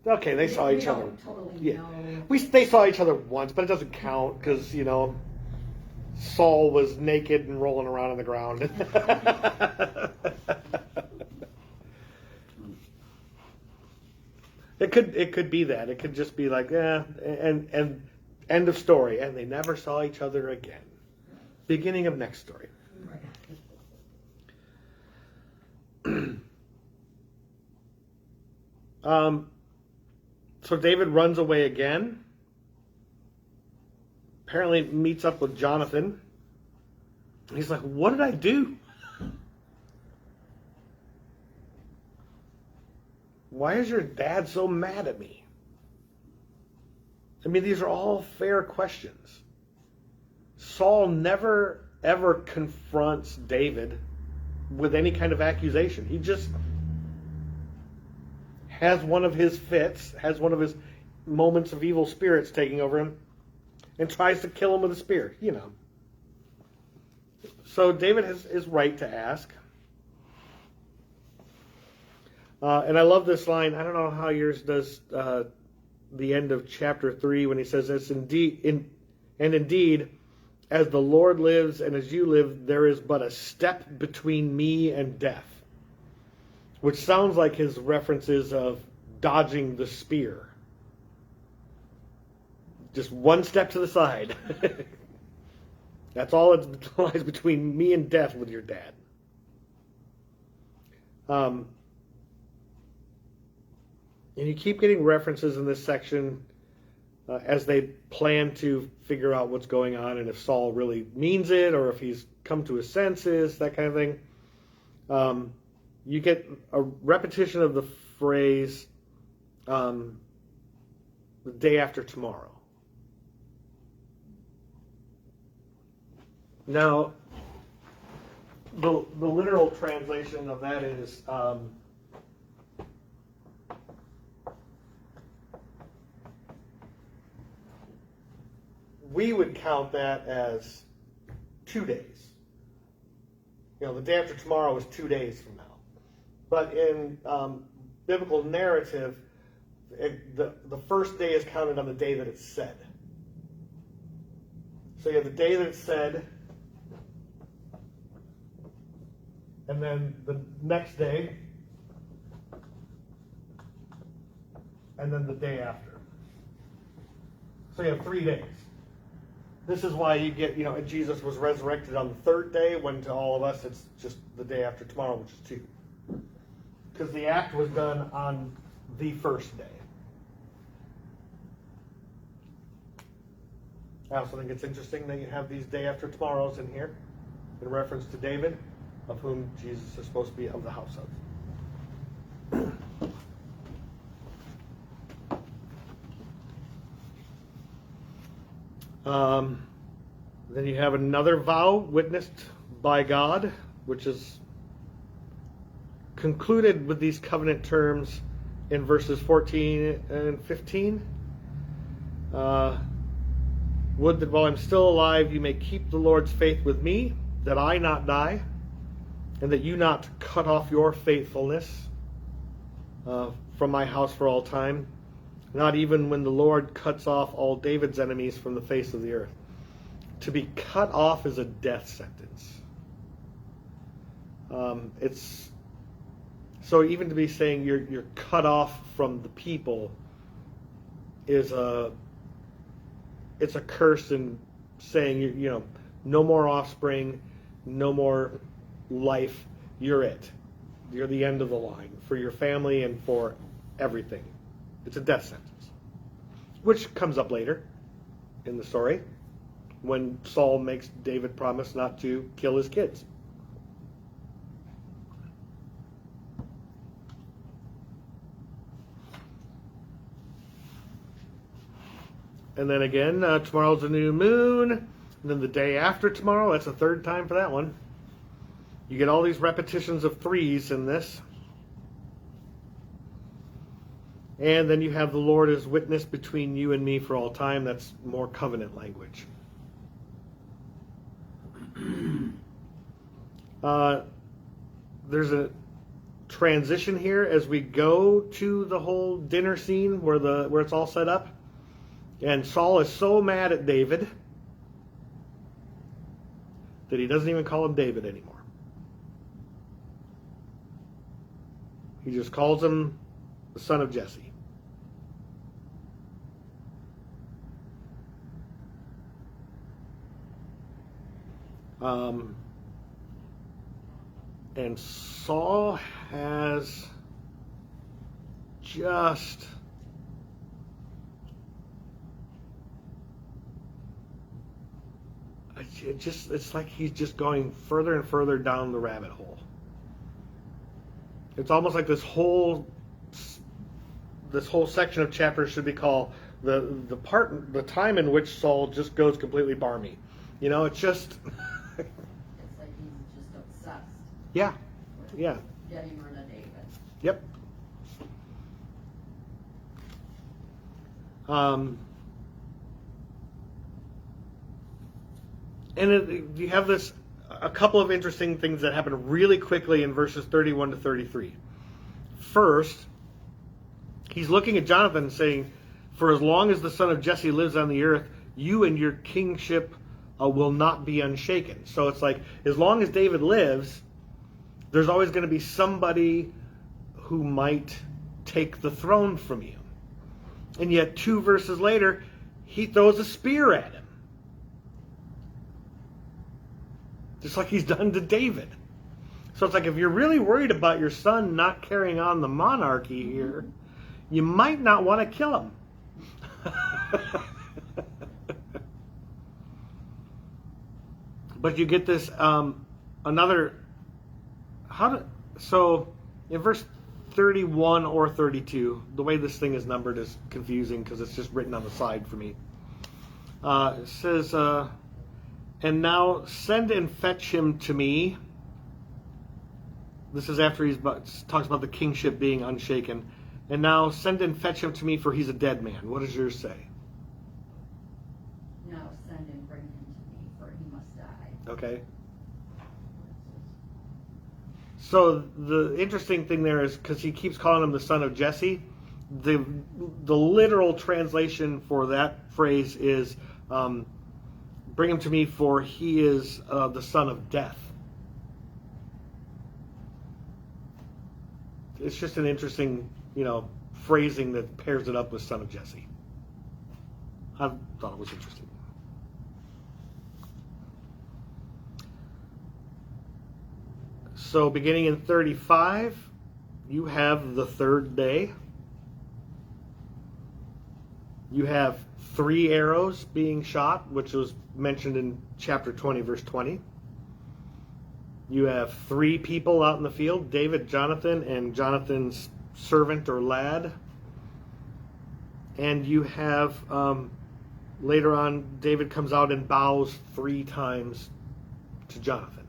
S1: Okay, they saw each other.
S2: Totally know.
S1: They saw each other once, but it doesn't count because Saul was naked and rolling around on the ground. It could be that. It could just be like, and end of story. And they never saw each other again. Beginning of next story. So David runs away again. Apparently meets up with Jonathan. He's like, what did I do? Why is your dad so mad at me? I mean, these are all fair questions. Saul never, ever confronts David with any kind of accusation. He just has one of his fits, has one of his moments of evil spirits taking over him, and tries to kill him with a spear, So David is right to ask. And I love this line. I don't know how yours does the end of chapter 3 when he says this, indeed, as the Lord lives and as you live, there is but a step between me and death. Which sounds like his references of dodging the spear. Just one step to the side. That's all that lies between me and death with your dad. And you keep getting references in this section as they plan to figure out what's going on and if Saul really means it or if he's come to his senses, that kind of thing. You get a repetition of the phrase, the day after tomorrow. Now, the literal translation of that is, we would count that as 2 days. The day after tomorrow is 2 days from now. But in biblical narrative, the first day is counted on the day that it's said. So you have the day that it's said, and then the next day, and then the day after. So you have 3 days. This is why you get, and Jesus was resurrected on the third day, when to all of us it's just the day after tomorrow, which is 2. Because the act was done on the first day. I also think it's interesting that you have these day after tomorrows in here, in reference to David. of whom Jesus is supposed to be of the house of. Then you have another vow witnessed by God, which is concluded with these covenant terms in verses 14 and 15. Would that while I'm still alive you may keep the Lord's faith with me, that I not die, and that you not cut off your faithfulness from my house for all time, not even when the Lord cuts off all David's enemies from the face of the earth. To be cut off is a death sentence. It's so even to be saying you're cut off from the people is it's a curse in saying you know no more offspring, no more life. You're it. You're the end of the line for your family and for everything. It's a death sentence, which comes up later in the story when Saul makes David promise not to kill his kids. And then again, tomorrow's a new moon. And then the day after tomorrow, that's the third time for that one. You get all these repetitions of threes in this. And then you have the Lord as witness between you and me for all time. That's more covenant language. There's a transition here as we go to the whole dinner scene where it's all set up. And Saul is so mad at David that he doesn't even call him David anymore. He just calls him the son of Jesse. And Saul has just it's like he's just going further and further down the rabbit hole. It's almost like this whole section of chapters should be called the time in which Saul just goes completely barmy. You know, it's just
S2: It's like he's just obsessed
S1: yeah.
S2: with
S1: Yeah.
S2: getting rid of David.
S1: Yep. And you have a couple of interesting things that happen really quickly in verses 31 to 33. First, he's looking at Jonathan saying, "For as long as the son of Jesse lives on the earth, you and your kingship will not be unshaken." So it's like, as long as David lives, there's always going to be somebody who might take the throne from you. And yet 2 verses later, he throws a spear at him. Just like he's done to David. So it's like, if you're really worried about your son not carrying on the monarchy here, you might not want to kill him. But you get this so in verse 31 or 32, the way this thing is numbered is confusing because it's just written on the side for me. It says, "And now send and fetch him to me." This is after he talks about the kingship being unshaken. "And now send and fetch him to me, for he's a dead man." What does yours say?
S2: Now send and bring him to me, for he must die.
S1: Okay. So the interesting thing there is, because he keeps calling him the son of Jesse, the literal translation for that phrase is, "Bring him to me, for he is the son of death." It's just an interesting, phrasing that pairs it up with son of Jesse. I thought it was interesting. So beginning in 35, you have the third day. You have 3 arrows being shot, which was mentioned in chapter 20, verse 20. You have 3 people out in the field, David, Jonathan, and Jonathan's servant or lad. And you have, later on, David comes out and bows 3 times to Jonathan.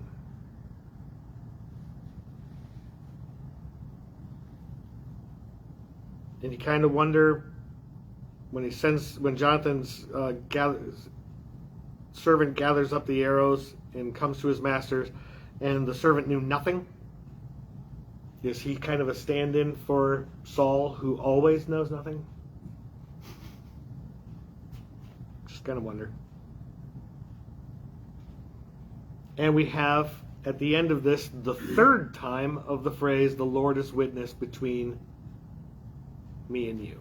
S1: And you kind of wonder, when Jonathan's servant gathers up the arrows and comes to his masters, and the servant knew nothing, is he kind of a stand-in for Saul, who always knows nothing? Just kind of wonder. And we have, at the end of this, the 3rd time of the phrase, "The Lord is witness between me and you."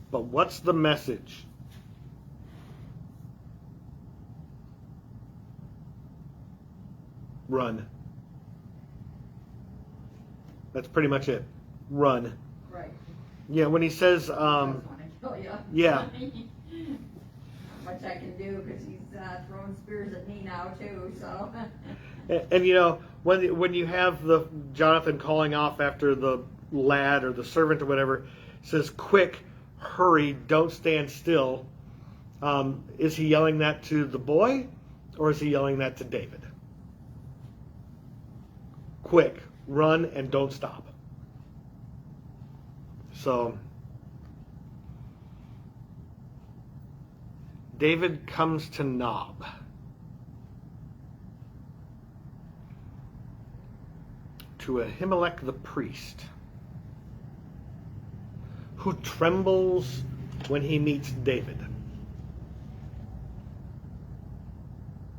S1: But what's the message? Run. That's pretty much it. Run.
S2: Right.
S1: Yeah, when he says,
S2: I just want to kill you.
S1: yeah.
S2: Not much I can do because he's throwing spears at me now too. So.
S1: And you know, when you have the Jonathan calling off after the lad or the servant or whatever, says, "Quick, hurry, don't stand still." Is he yelling that to the boy, or is he yelling that to David? Quick, run, and don't stop. So David comes to Nob. To Ahimelech the priest, who trembles when he meets David.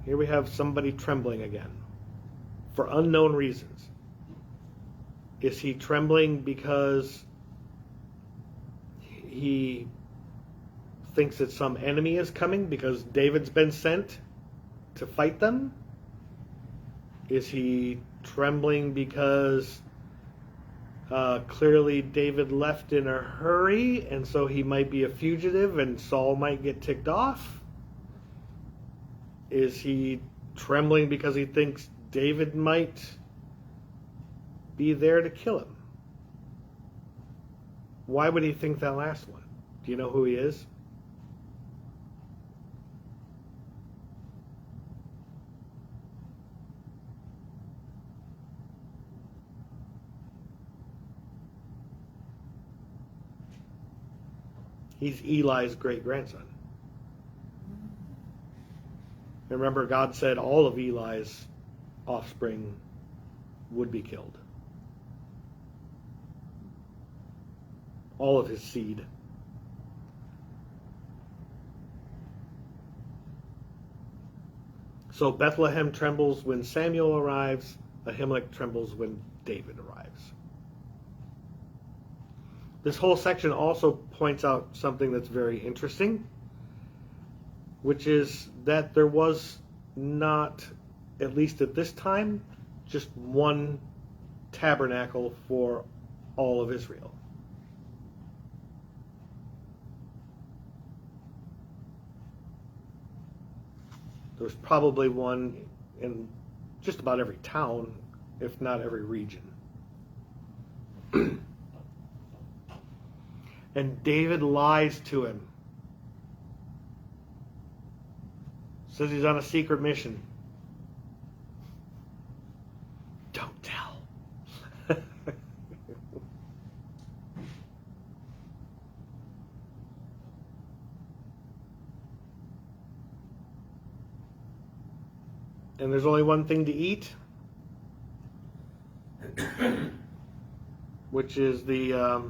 S1: Here we have somebody trembling again, for unknown reasons. Is he trembling because he thinks that some enemy is coming because David's been sent to fight them? Is he trembling because clearly David left in a hurry and so he might be a fugitive and Saul might get ticked off? Is he trembling because he thinks David might be there to kill him? Why would he think that last one? Do you know who he is? He's Eli's great-grandson. Remember, God said all of Eli's offspring would be killed. All of his seed. So Bethlehem trembles when Samuel arrives. Ahimelech trembles when David arrives. This whole section also points out something that's very interesting, which is that there was not, at least at this time, just one tabernacle for all of Israel. There's probably one in just about every town, if not every region. And David lies to him. Says he's on a secret mission. Don't tell. And there's only one thing to eat, which is the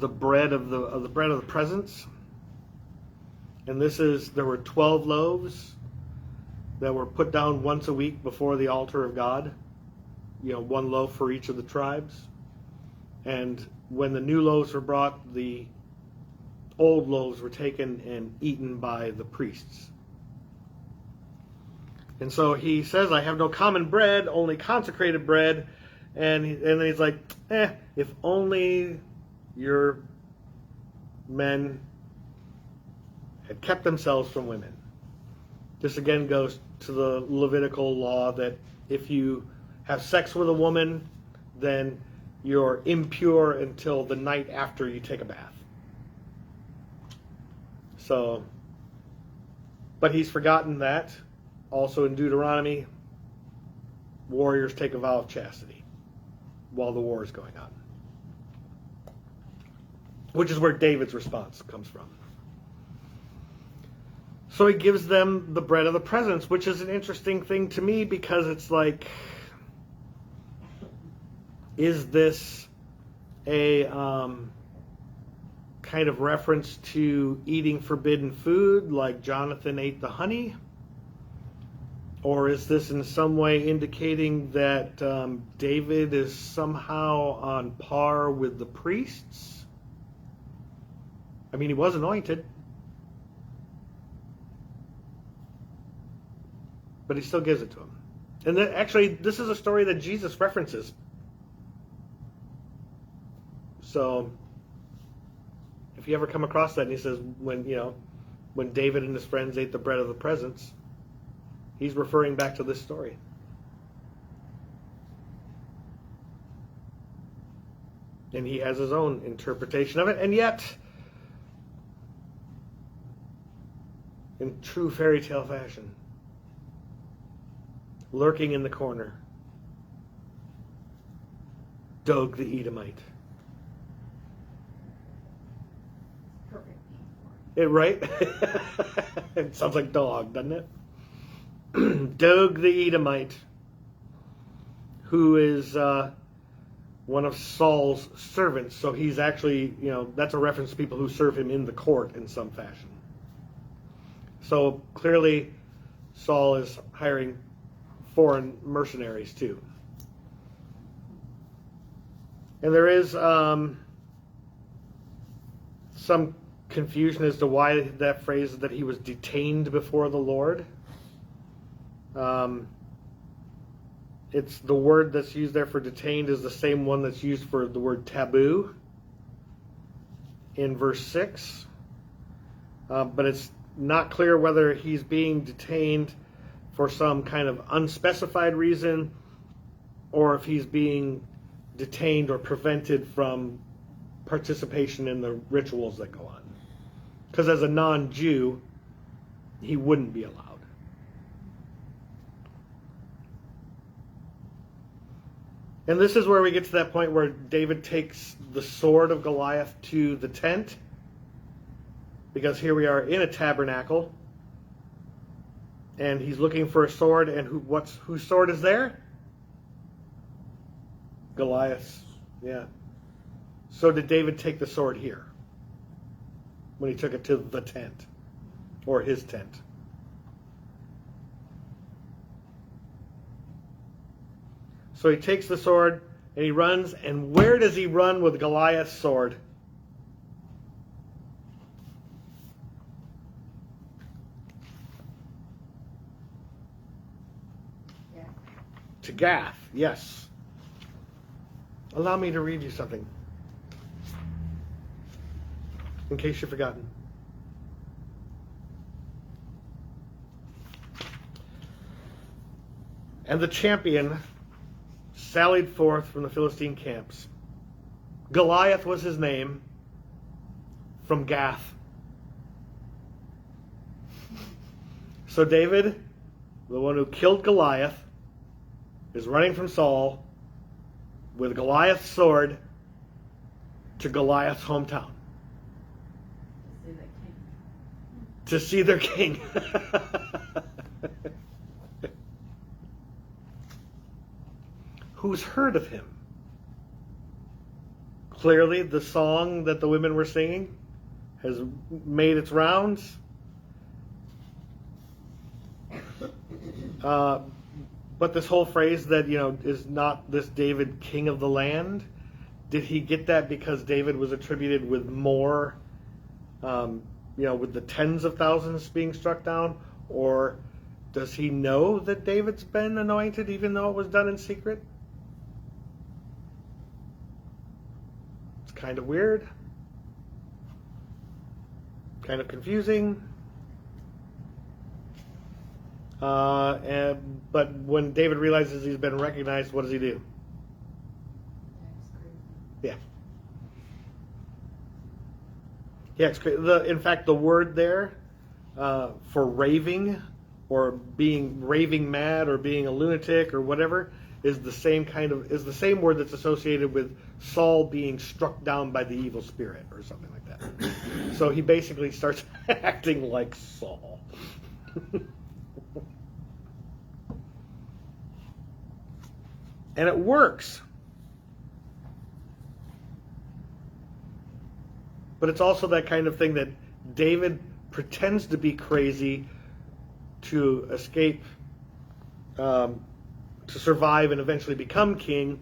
S1: bread of the presence. And there were 12 loaves that were put down once a week before the altar of God. One loaf for each of the tribes. And when the new loaves were brought, the old loaves were taken and eaten by the priests. And so he says, I have no common bread, only consecrated bread. And then he's like, if only your men had kept themselves from women. This again goes to the Levitical law that if you have sex with a woman, then you're impure until the night after you take a bath. So, but he's forgotten that. Also in Deuteronomy, warriors take a vow of chastity while the war is going on. Which is where David's response comes from. So he gives them the bread of the presence, which is an interesting thing to me because it's like, is this a kind of reference to eating forbidden food like Jonathan ate the honey? Or is this in some way indicating that David is somehow on par with the priests? I mean, he was anointed. But he still gives it to him. And then, actually, this is a story that Jesus references. So, if you ever come across that, and he says, when David and his friends ate the bread of the presence, he's referring back to this story. And he has his own interpretation of it. And yet, in true fairy tale fashion, lurking in the corner, Dog the Edomite.
S2: Perfect name for it.
S1: Right? It sounds like dog, doesn't it? Dog the Edomite, who is one of Saul's servants. So he's actually, that's a reference to people who serve him in the court in some fashion. So clearly Saul is hiring foreign mercenaries too. And there is some confusion as to why that phrase that he was detained before the Lord. It's the word that's used there for detained is the same one that's used for the word taboo in verse 6. But it's not clear whether he's being detained for some kind of unspecified reason, or if he's being detained or prevented from participation in the rituals that go on. Because as a non-Jew, he wouldn't be allowed. And this is where we get to that point where David takes the sword of Goliath to the tent, because here we are in a tabernacle. And he's looking for a sword, and whose sword is there? Goliath's. Yeah. So did David take the sword here when he took it to the tent, or his tent? So he takes the sword and he runs, and where does he run with Goliath's sword? To Gath, yes. Allow me to read you something, in case you've forgotten. And the champion sallied forth from the Philistine camps. Goliath was his name, from Gath. So David, the one who killed Goliath, is running from Saul with Goliath's sword to Goliath's hometown to see their king. Who's heard of him? Clearly, the song that the women were singing has made its rounds. But this whole phrase that, is not this David king of the land, did he get that because David was attributed with more, with the tens of thousands being struck down? Or Does he know that David's been anointed even though it was done in secret? It's kind of weird. Kind of confusing. But when David realizes he's been recognized, what does he do? Yeah. Yeah, it's crazy. In fact, the word there for raving or being raving mad or being a lunatic or whatever is the same word that's associated with Saul being struck down by the evil spirit or something like that. So he basically starts acting like Saul. And it works. But it's also that kind of thing that David pretends to be crazy to escape, to survive and eventually become king.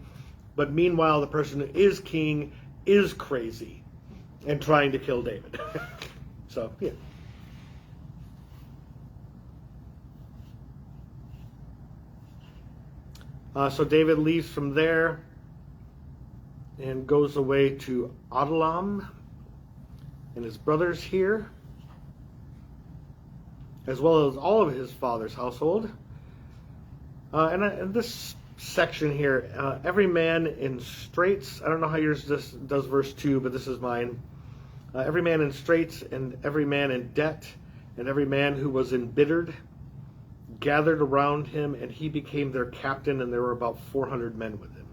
S1: But meanwhile, the person who is king is crazy and trying to kill David. So, yeah. So David leaves from there and goes away to Adullam and his brothers here, as well as all of his father's household. And this section here, every man in straits, I don't know how yours does verse 2, but this is mine. Every man in straits and every man in debt and every man who was embittered gathered around him, and he became their captain, and there were about 400 men with him.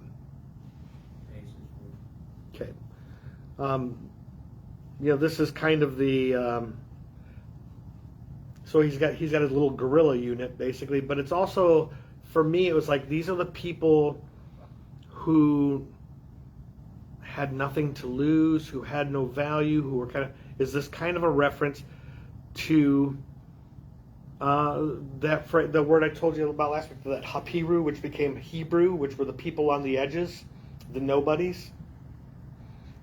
S1: Okay. This is kind of the so he's got his little guerrilla unit basically, but it's also, for me, it was like these are the people who had nothing to lose, who had no value, who were is this kind of a reference to the word I told you about last week, that Hapiru, which became Hebrew, which were the people on the edges, the nobodies.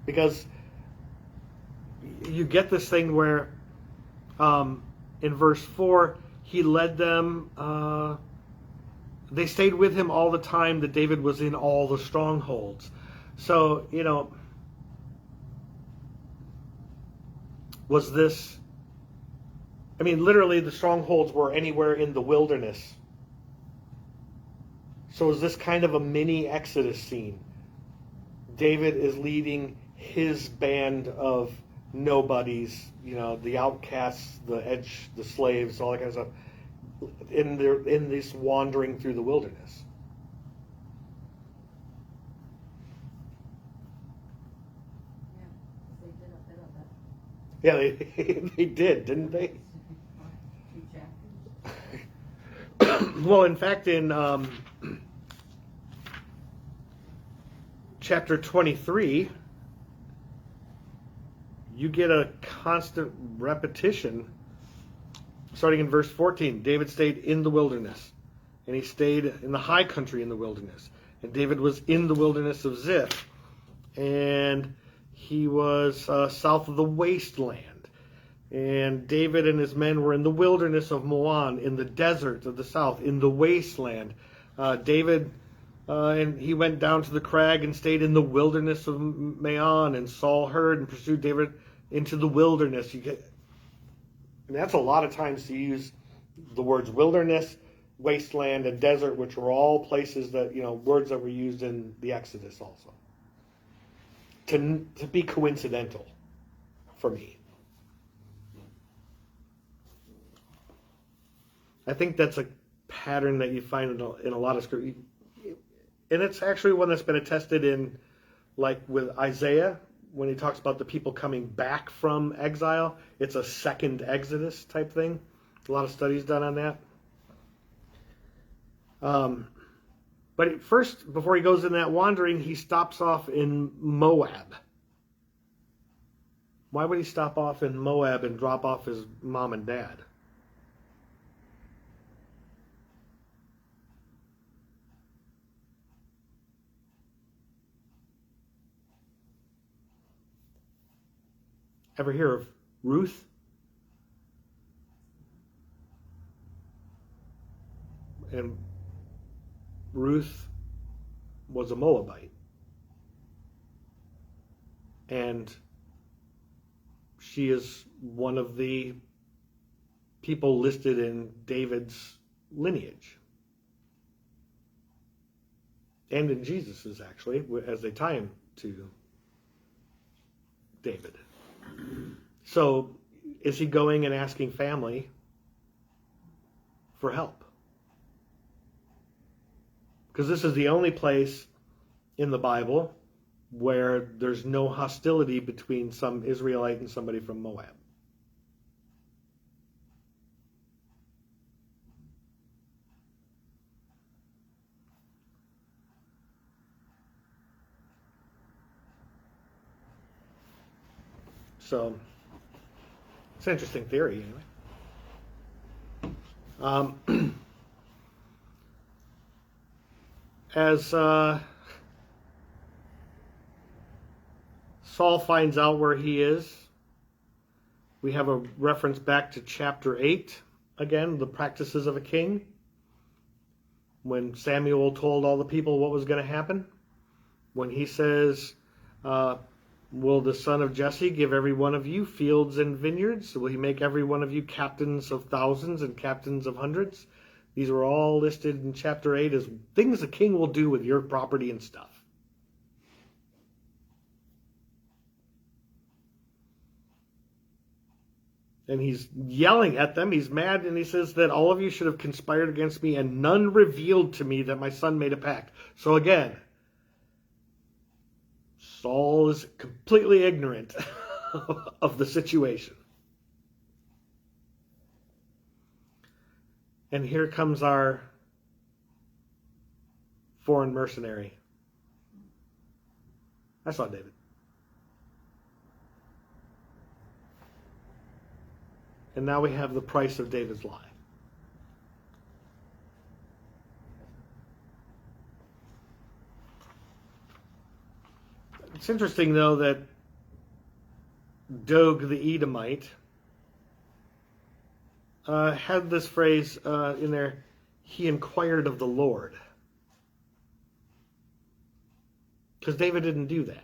S1: Because you get this thing where in verse 4, he led them, they stayed with him all the time that David was in all the strongholds. So, was this, literally the strongholds were anywhere in the wilderness. So is this kind of a mini Exodus scene? David is leading his band of nobodies, the outcasts, the slaves, all that kind of stuff, in this wandering through the wilderness. Yeah, they did, didn't they? Well, in fact, in chapter 23, you get a constant repetition. Starting in verse 14, David stayed in the wilderness, and he stayed in the high country in the wilderness. And David was in the wilderness of Ziph, and he was south of the wasteland. And David and his men were in the wilderness of Moan, in the desert of the south, in the wasteland. David, and he went down to the crag and stayed in the wilderness of Maon, and Saul heard and pursued David into the wilderness. And that's a lot of times to use the words wilderness, wasteland, and desert, which were all places that, words that were used in the Exodus also. To be coincidental for me. I think that's a pattern that you find in a lot of scripture. And it's actually one that's been attested in, like with Isaiah, when he talks about the people coming back from exile. It's a second Exodus type thing. A lot of studies done on that. But first, before he goes in that wandering, he stops off in Moab. Why would he stop off in Moab and drop off his mom and dad? Ever hear of Ruth? And Ruth was a Moabite. And she is one of the people listed in David's lineage. And in Jesus's, actually, as they tie him to David. So, is he going and asking family for help? Because this is the only place in the Bible where there's no hostility between some Israelite and somebody from Moab. So, it's an interesting theory, anyway. As Saul finds out where he is, we have a reference back to chapter 8, again, the practices of a king. When Samuel told all the people what was going to happen, when he says, will the son of Jesse give every one of you fields and vineyards? Will he make every one of you captains of thousands and captains of hundreds? These are all listed in chapter 8 as things a king will do with your property and stuff. And he's yelling at them. He's mad, and he says that all of you should have conspired against me, and none revealed to me that my son made a pact. So again, Saul is completely ignorant of the situation. And here comes our foreign mercenary. I saw David. And now we have the price of David's lie. It's interesting, though, that Doeg the Edomite had this phrase in there, he inquired of the Lord. Because David didn't do that.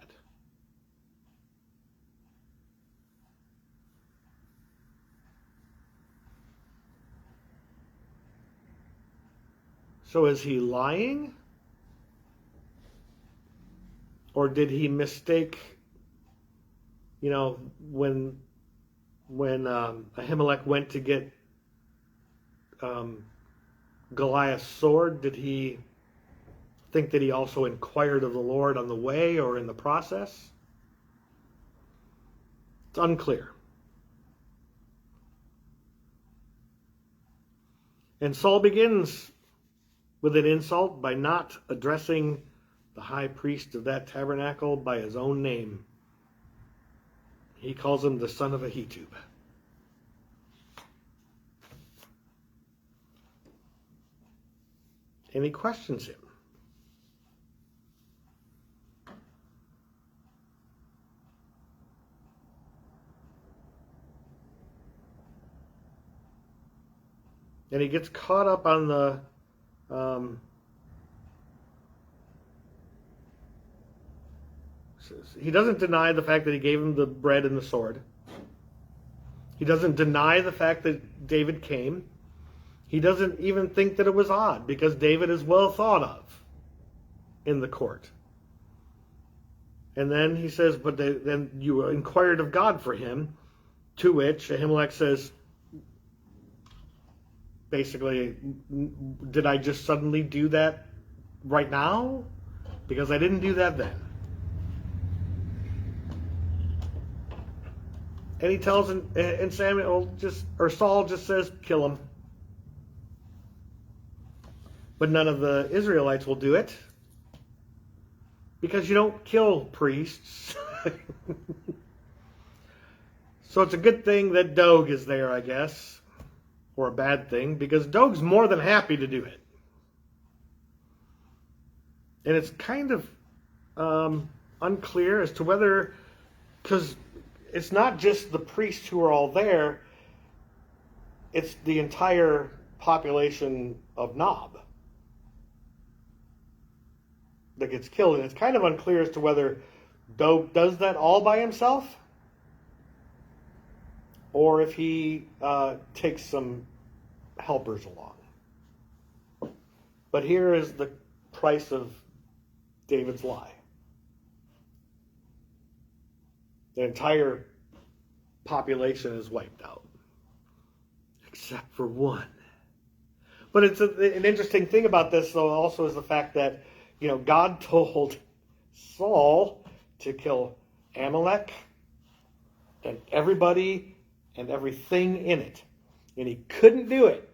S1: So is he lying? Or did he mistake, when Ahimelech went to get Goliath's sword, did he think that he also inquired of the Lord on the way or in the process? It's unclear. And Saul begins with an insult by not addressing the high priest of that tabernacle by his own name. He calls him the son of Ahitub. And he questions him. And he gets caught up on the he doesn't deny the fact that he gave him the bread and the sword. He doesn't deny the fact that David came. He doesn't even think that it was odd, because David is well thought of in the court. And then he says, but then you inquired of God for him, to which Ahimelech says, basically, did I just suddenly do that right now? Because I didn't do that then. And he tells him, and Saul just says, kill him. But none of the Israelites will do it, because you don't kill priests. So it's a good thing that Doeg is there, I guess. Or a bad thing, because Doeg's more than happy to do it. And it's kind of unclear as to whether, because it's not just the priests who are all there, it's the entire population of Nob that gets killed, and it's kind of unclear as to whether Doeg does that all by himself or if he takes some helpers along. But here is the price of David's lie. The entire population is wiped out, except for one. But it's an interesting thing about this, though, also is the fact that, God told Saul to kill Amalek and everybody and everything in it. And he couldn't do it.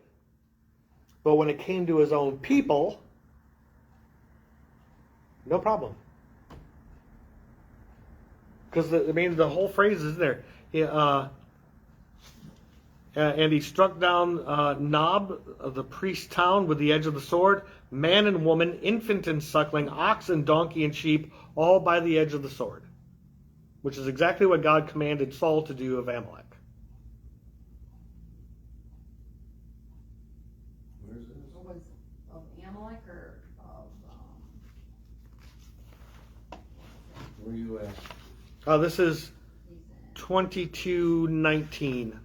S1: But when it came to his own people, no problem. Because, the whole phrase is there. And he struck down Nob, the priest's town, with the edge of the sword, man and woman, infant and suckling, ox and donkey and sheep, all by the edge of the sword. Which is exactly what God commanded Saul to do of Amalek.
S3: Where's this?
S2: Was of Amalek or of,
S3: Where are you at?
S1: This is
S2: he's in
S1: 22:19.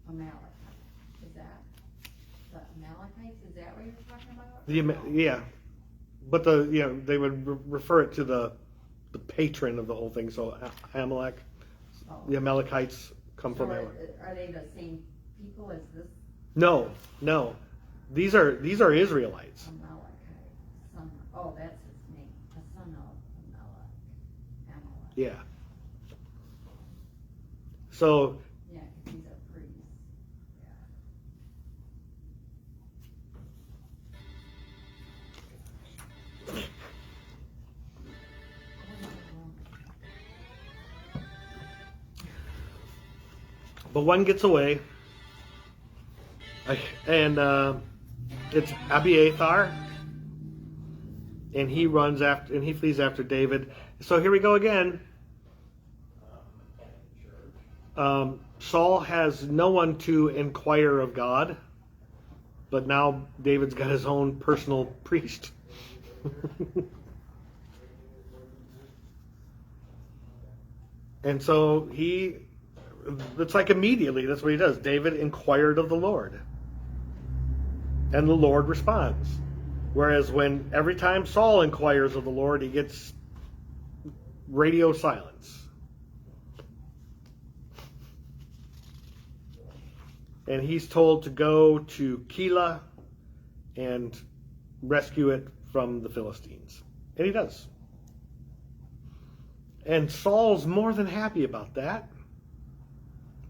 S2: Amalek. Is that the Amalekites? Is that what you're talking about?
S1: Yeah, but they would refer it to the patron of the whole thing. So Amalek,
S2: Oh.
S1: the Amalekites come
S2: So
S1: from Amalek.
S2: are they the same people as this
S1: No. These are Israelites.
S2: Amalekite? That's his name. The son of Amalek.
S1: Yeah. So
S2: Yeah, 'cause he's a priest. Yeah.
S1: but one gets away, and it's Abiathar, and he flees after David. So here we go again. Saul has no one to inquire of God, but now David's got his own personal priest. And so it's like immediately, that's what he does. David inquired of the Lord. And the Lord responds. Whereas every time Saul inquires of the Lord, he gets radio silence. And he's told to go to Keilah and rescue it from the Philistines. And he does. And Saul's more than happy about that.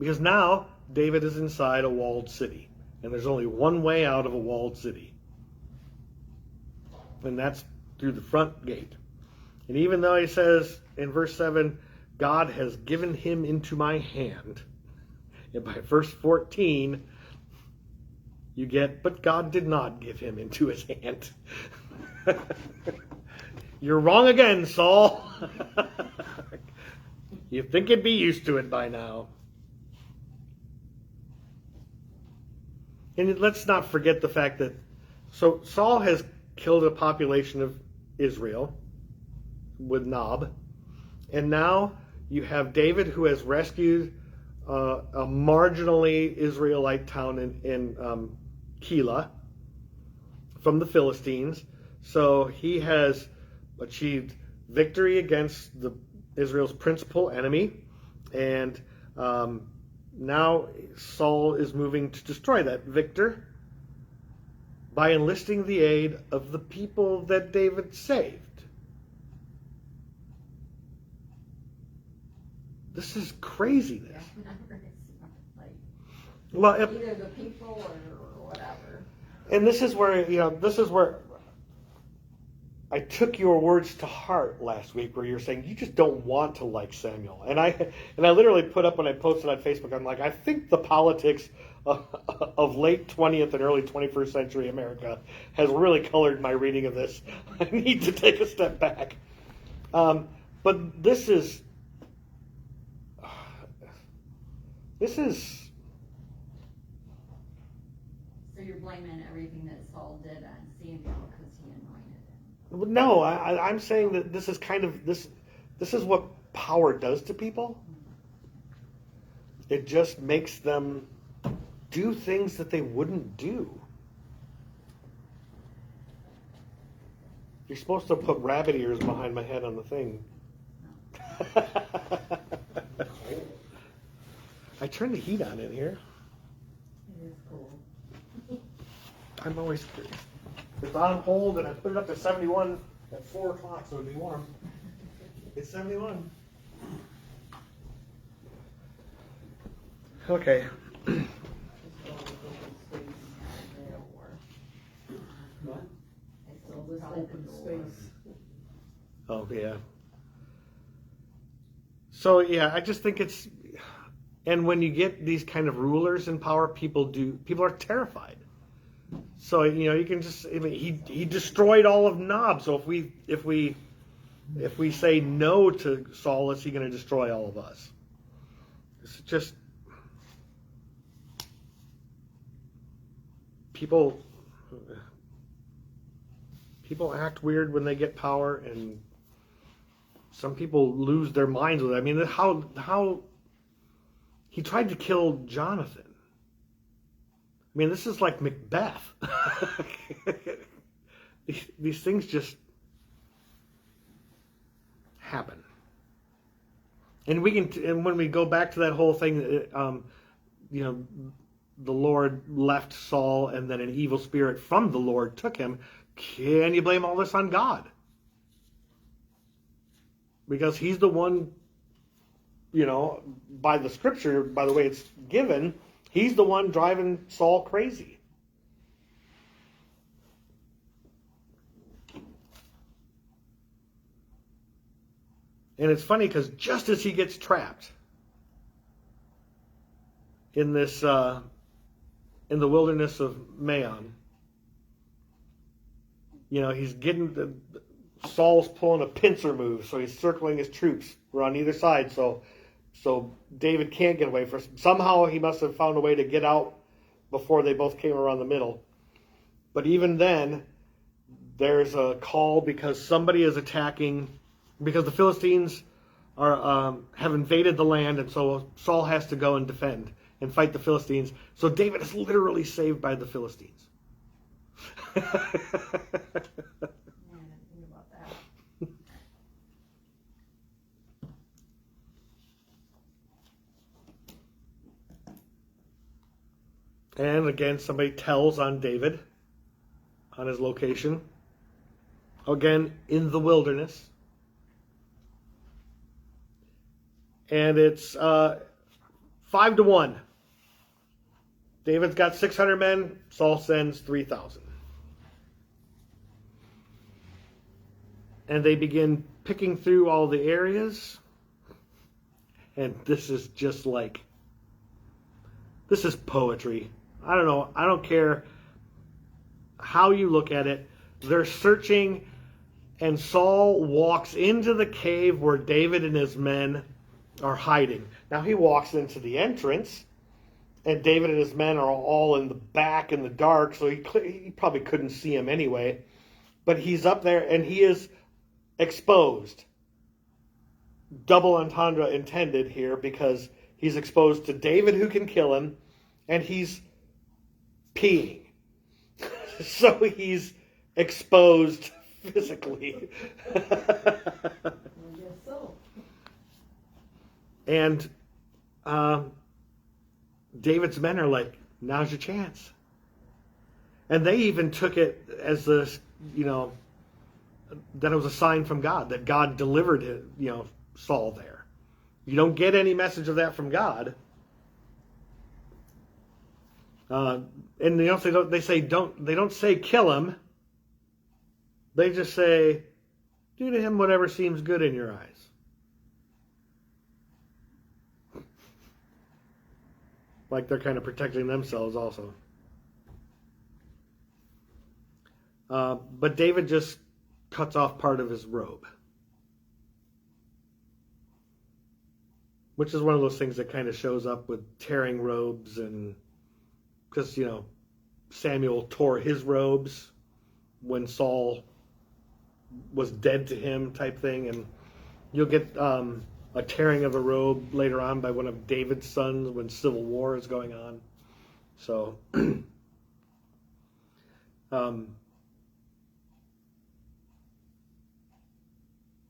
S1: Because now David is inside a walled city. And there's only one way out of a walled city. And that's through the front gate. And even though he says in verse 7, God has given him into my hand, and by verse 14, you get, but God did not give him into his hand. You're wrong again, Saul. You think you'd be used to it by now. And let's not forget the fact that Saul has killed a population of Israel with Nob, and now you have David who has rescued a marginally Israelite town in Keilah from the Philistines. So he has achieved victory against Israel's principal enemy, and now Saul is moving to destroy that victor by enlisting the aid of the people that David saved. This is craziness.
S2: Yeah.
S1: Well,
S2: Either the people or whatever.
S1: and this is where I took your words to heart last week, where you're saying you just don't want to like Samuel, and I literally put up when I posted on Facebook, I'm like, I think the politics of late 20th and early 21st century America has really colored my reading of this. I need to take a step back. But this is
S2: So you're blaming everything that Saul did on Samuel because he anointed him.
S1: no. I'm saying that this is kind of this is what power does to people. It just makes them do things that they wouldn't do. You're supposed to put rabbit ears behind my head on the thing. I turned the heat on in here.
S2: It is cool.
S1: I'm always curious. It's on hold, and I put it up to 71 at 4 o'clock, so it'd be warm. It's 71. Okay.
S3: What?
S2: All this open space.
S1: Oh, yeah. So, yeah, I just think it's... And when you get these kind of rulers in power, people are terrified. So, you can just... I mean, he destroyed all of Nob, so if we say no to Saul, is he going to destroy all of us? It's just... People act weird when they get power, and some people lose their minds with it. I mean, how he tried to kill Jonathan. I mean, this is like Macbeth. These things just happen. And when we go back to that whole thing, the Lord left Saul, and then an evil spirit from the Lord took him. Can you blame all this on God? Because he's the one, by the scripture, by the way it's given, he's the one driving Saul crazy. And it's funny because just as he gets trapped in this, in the wilderness of Maon, he's getting Saul's pulling a pincer move, so he's circling his troops. We're on either side, so David can't get away. Somehow he must have found a way to get out before they both came around the middle. But even then, there's a call because somebody is attacking, because the Philistines have invaded the land, and so Saul has to go and defend and fight the Philistines. So David is literally saved by the Philistines.
S2: Yeah, I didn't think about that.
S1: And again, somebody tells on David, on his location. Again, in the wilderness. And it's 5-1. David's got 600 men. Saul sends 3,000. And they begin picking through all the areas. And this is just like... This is poetry. I don't know. I don't care how you look at it. They're searching, and Saul walks into the cave where David and his men are hiding. Now he walks into the entrance, and David and his men are all in the back in the dark, so he probably couldn't see him anyway. But he's up there, and he is exposed. Double entendre intended here, because he's exposed to David, who can kill him, and he's peeing. So he's exposed physically.
S2: I guess so.
S1: And David's men are like, now's your chance. And they even took it as this, that it was a sign from God, that God delivered it, Saul there. You don't get any message of that from God. And they don't say kill him. They just say, do to him whatever seems good in your eyes. like they're kind of protecting themselves also. But David just cuts off part of his robe, which is one of those things that kind of shows up with tearing robes, and because, you know, Samuel tore his robes when Saul was dead to him type thing, and you'll get a tearing of a robe later on by one of David's sons when civil war is going on. So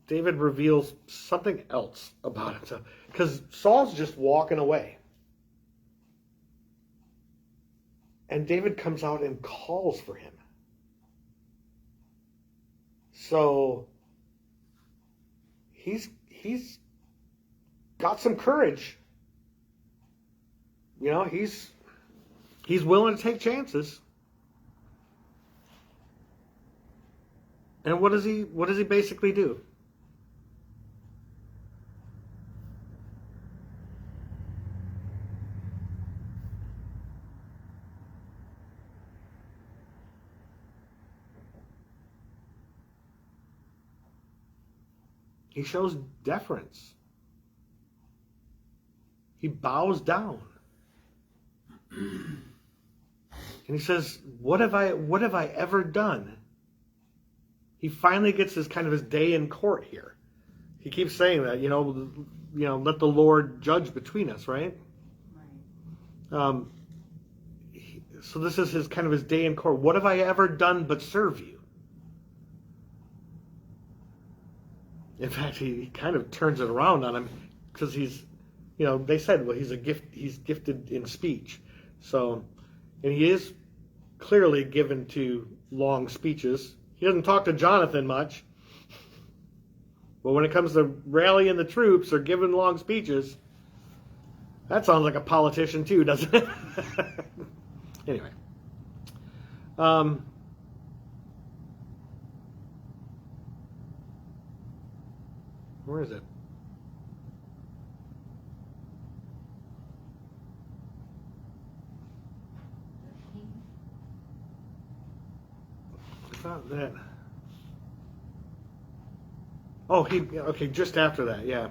S1: David reveals something else about himself, because Saul's just walking away. And David comes out and calls for him. So he's got some courage. You know, he's willing to take chances. And what does he basically do? He shows deference. He bows down. And he says, what have I ever done? He finally gets his day in court here. He keeps saying that, let the Lord judge between us, right?
S2: Right.
S1: So this is his day in court. What have I ever done but serve you? In fact, he kind of turns it around on him, because he's, they said, well, he's gifted in speech. So, and he is clearly given to long speeches. He doesn't talk to Jonathan much. But when it comes to rallying the troops or giving long speeches, that sounds like a politician too, doesn't it? Anyway. Where is it? It's not that. Oh, okay, just after that, yeah.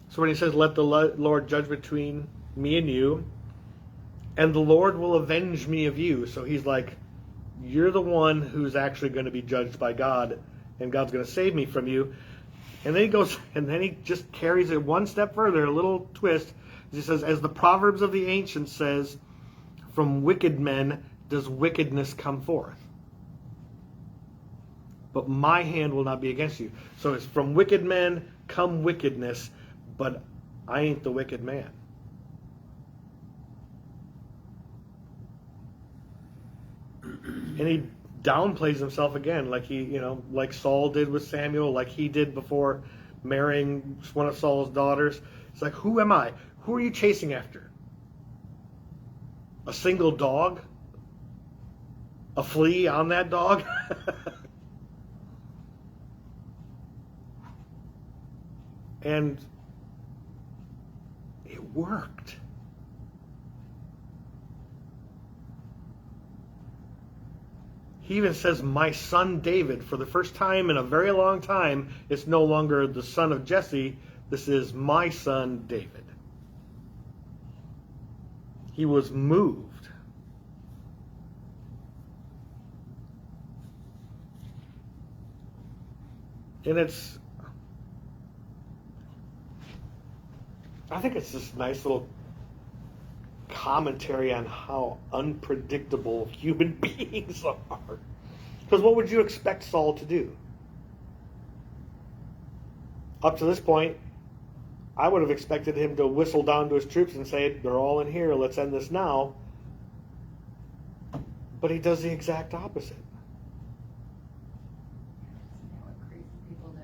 S1: So when he says, let the Lord judge between me and you, and the Lord will avenge me of you. So he's like, you're the one who's actually going to be judged by God, and God's going to save me from you. And then he goes, and then he just carries it one step further, a little twist. He says, as the Proverbs of the ancients says, from wicked men does wickedness come forth. But my hand will not be against you. So it's from wicked men come wickedness, but I ain't the wicked man. And he downplays himself again, like like Saul did with Samuel, like he did before marrying one of Saul's daughters. It's like, who am I? Who are you chasing after? A single dog? A flea on that dog? And it worked. He even says, my son David. For the first time in a very long time, it's no longer the son of Jesse. This is my son David. He was moved. And I think it's this nice little commentary on how unpredictable human beings are. Because what would you expect Saul to do? Up to this point, I would have expected him to whistle down to his troops and say, they're all in here, let's end this now. But he does the exact opposite.
S2: You know what crazy people do?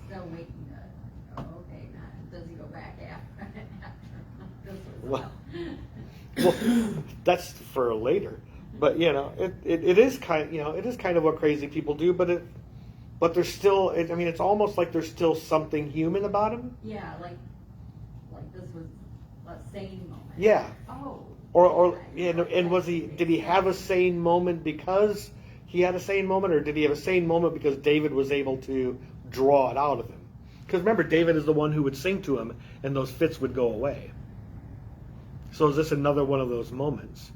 S2: Still waiting to, okay, now, does he go back after this was
S1: Well, that's for later. But it is kind of what crazy people do. But there's still. It's almost like there's still something human about him.
S2: Yeah, like this was a sane moment.
S1: Yeah.
S2: Oh.
S1: Or and did he have a sane moment because he had a sane moment, or did he have a sane moment because David was able to draw it out of him? Because remember, David is the one who would sing to him, and those fits would go away. So is this another one of those moments?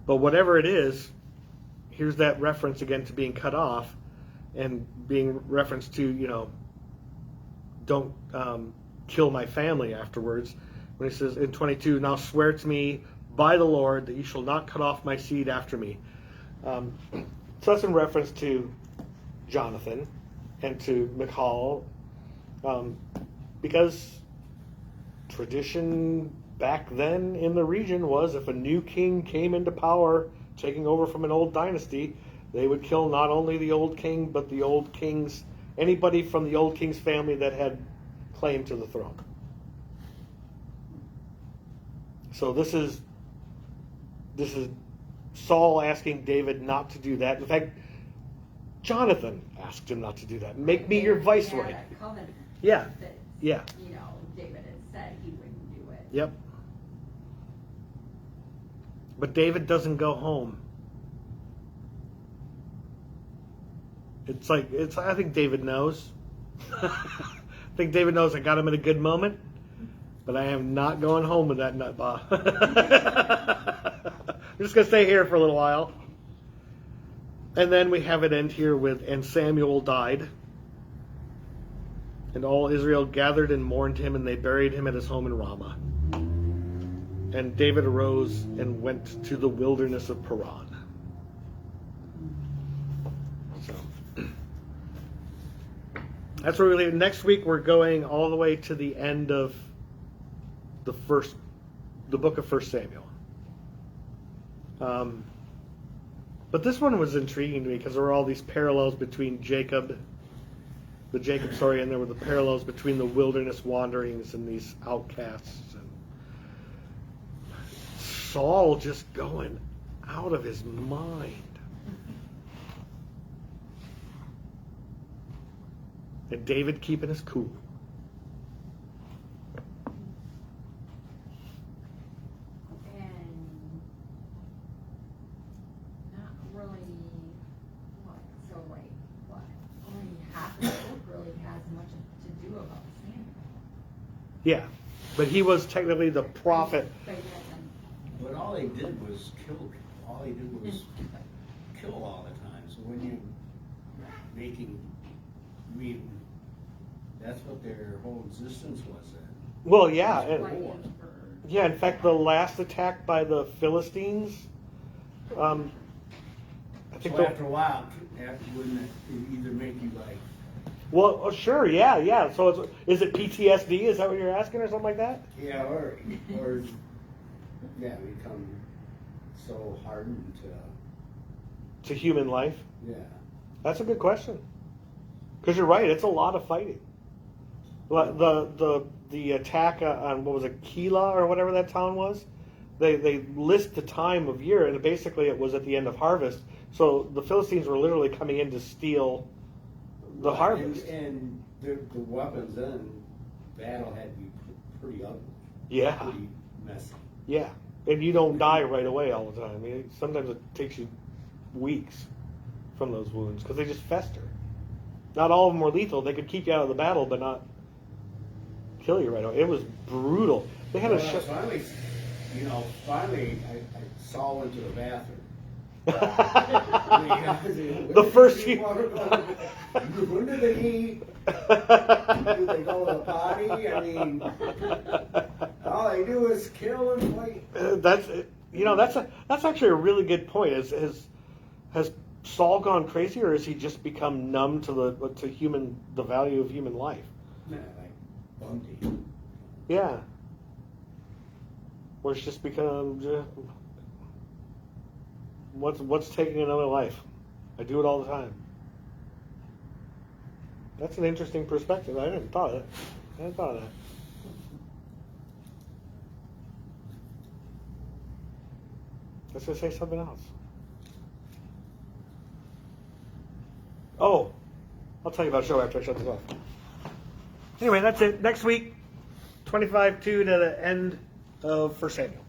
S1: But whatever it is, here's that reference again to being cut off, and being referenced to, don't kill my family afterwards. When he says in 22, now swear to me by the Lord that you shall not cut off my seed after me. So that's in reference to Jonathan and to Michal, because tradition back then in the region was if a new king came into power, taking over from an old dynasty, they would kill not only the old king, but the old king's, anybody from the old king's family that had claim to the throne. So this is Saul asking David not to do that. In fact, Jonathan asked him not to do that. Make me your viceroy. Yeah.
S2: That,
S1: Yeah.
S2: David had said he wouldn't do it.
S1: Yep. But David doesn't go home. I think David knows. I think David knows I got him in a good moment, but I am not going home with that nutbah. I'm just going to stay here for a little while. And then we have it end here with, and Samuel died. And all Israel gathered and mourned him, and they buried him at his home in Ramah. And David arose and went to the wilderness of Paran. So that's where we leave. Next week we're going all the way to the end of the book of 1 Samuel. But this one was intriguing to me because there were all these parallels between the Jacob story, and there were the parallels between the wilderness wanderings and these outcasts, and Saul just going out of his mind. And David keeping his cool.
S2: And not really, only half of the book really has much to do about Samuel.
S1: Yeah, but he was technically the prophet.
S3: But all they did was kill people. All they did was kill all the time. So when you that's what their whole existence was then.
S1: Well, yeah.
S2: Yeah,
S1: in fact, the last attack by the Philistines, I think
S3: So after a while, wouldn't it either make you like...
S1: Well, sure, yeah. So is it PTSD? Is that what you're asking, or something like that?
S3: Yeah, or become so hardened
S1: To human life?
S3: yeah.
S1: That's a good question. Because you're right, it's a lot of fighting. The attack on, what was it, Keilah or whatever that town was, they list the time of year, and basically it was at the end of harvest. So the Philistines were literally coming in to steal the harvest.
S3: And the weapons then, battle had to be pretty ugly.
S1: Yeah.
S3: Pretty messy.
S1: Yeah. And you don't die right away all the time. I mean, sometimes it takes you weeks from those wounds because they just fester. Not all of them were lethal. They could keep you out of the battle, but not kill you right away. It was brutal. They had
S3: Finally, I saw went to the bathroom.
S1: The first few.
S3: When do they eat? Do they go to the potty? I mean, all they do is kill and fight.
S1: That's actually a really good point. Has Saul gone crazy, or has he just become numb to the value of human life?
S3: Yeah, like Bundy.
S1: Yeah. Or it's just become what's taking another life? I do it all the time. That's an interesting perspective. I hadn't thought of that. I was going to say something else. Oh, I'll tell you about the show after I shut this off. Anyway, that's it. Next week, 25-2 to the end of 1 Samuel.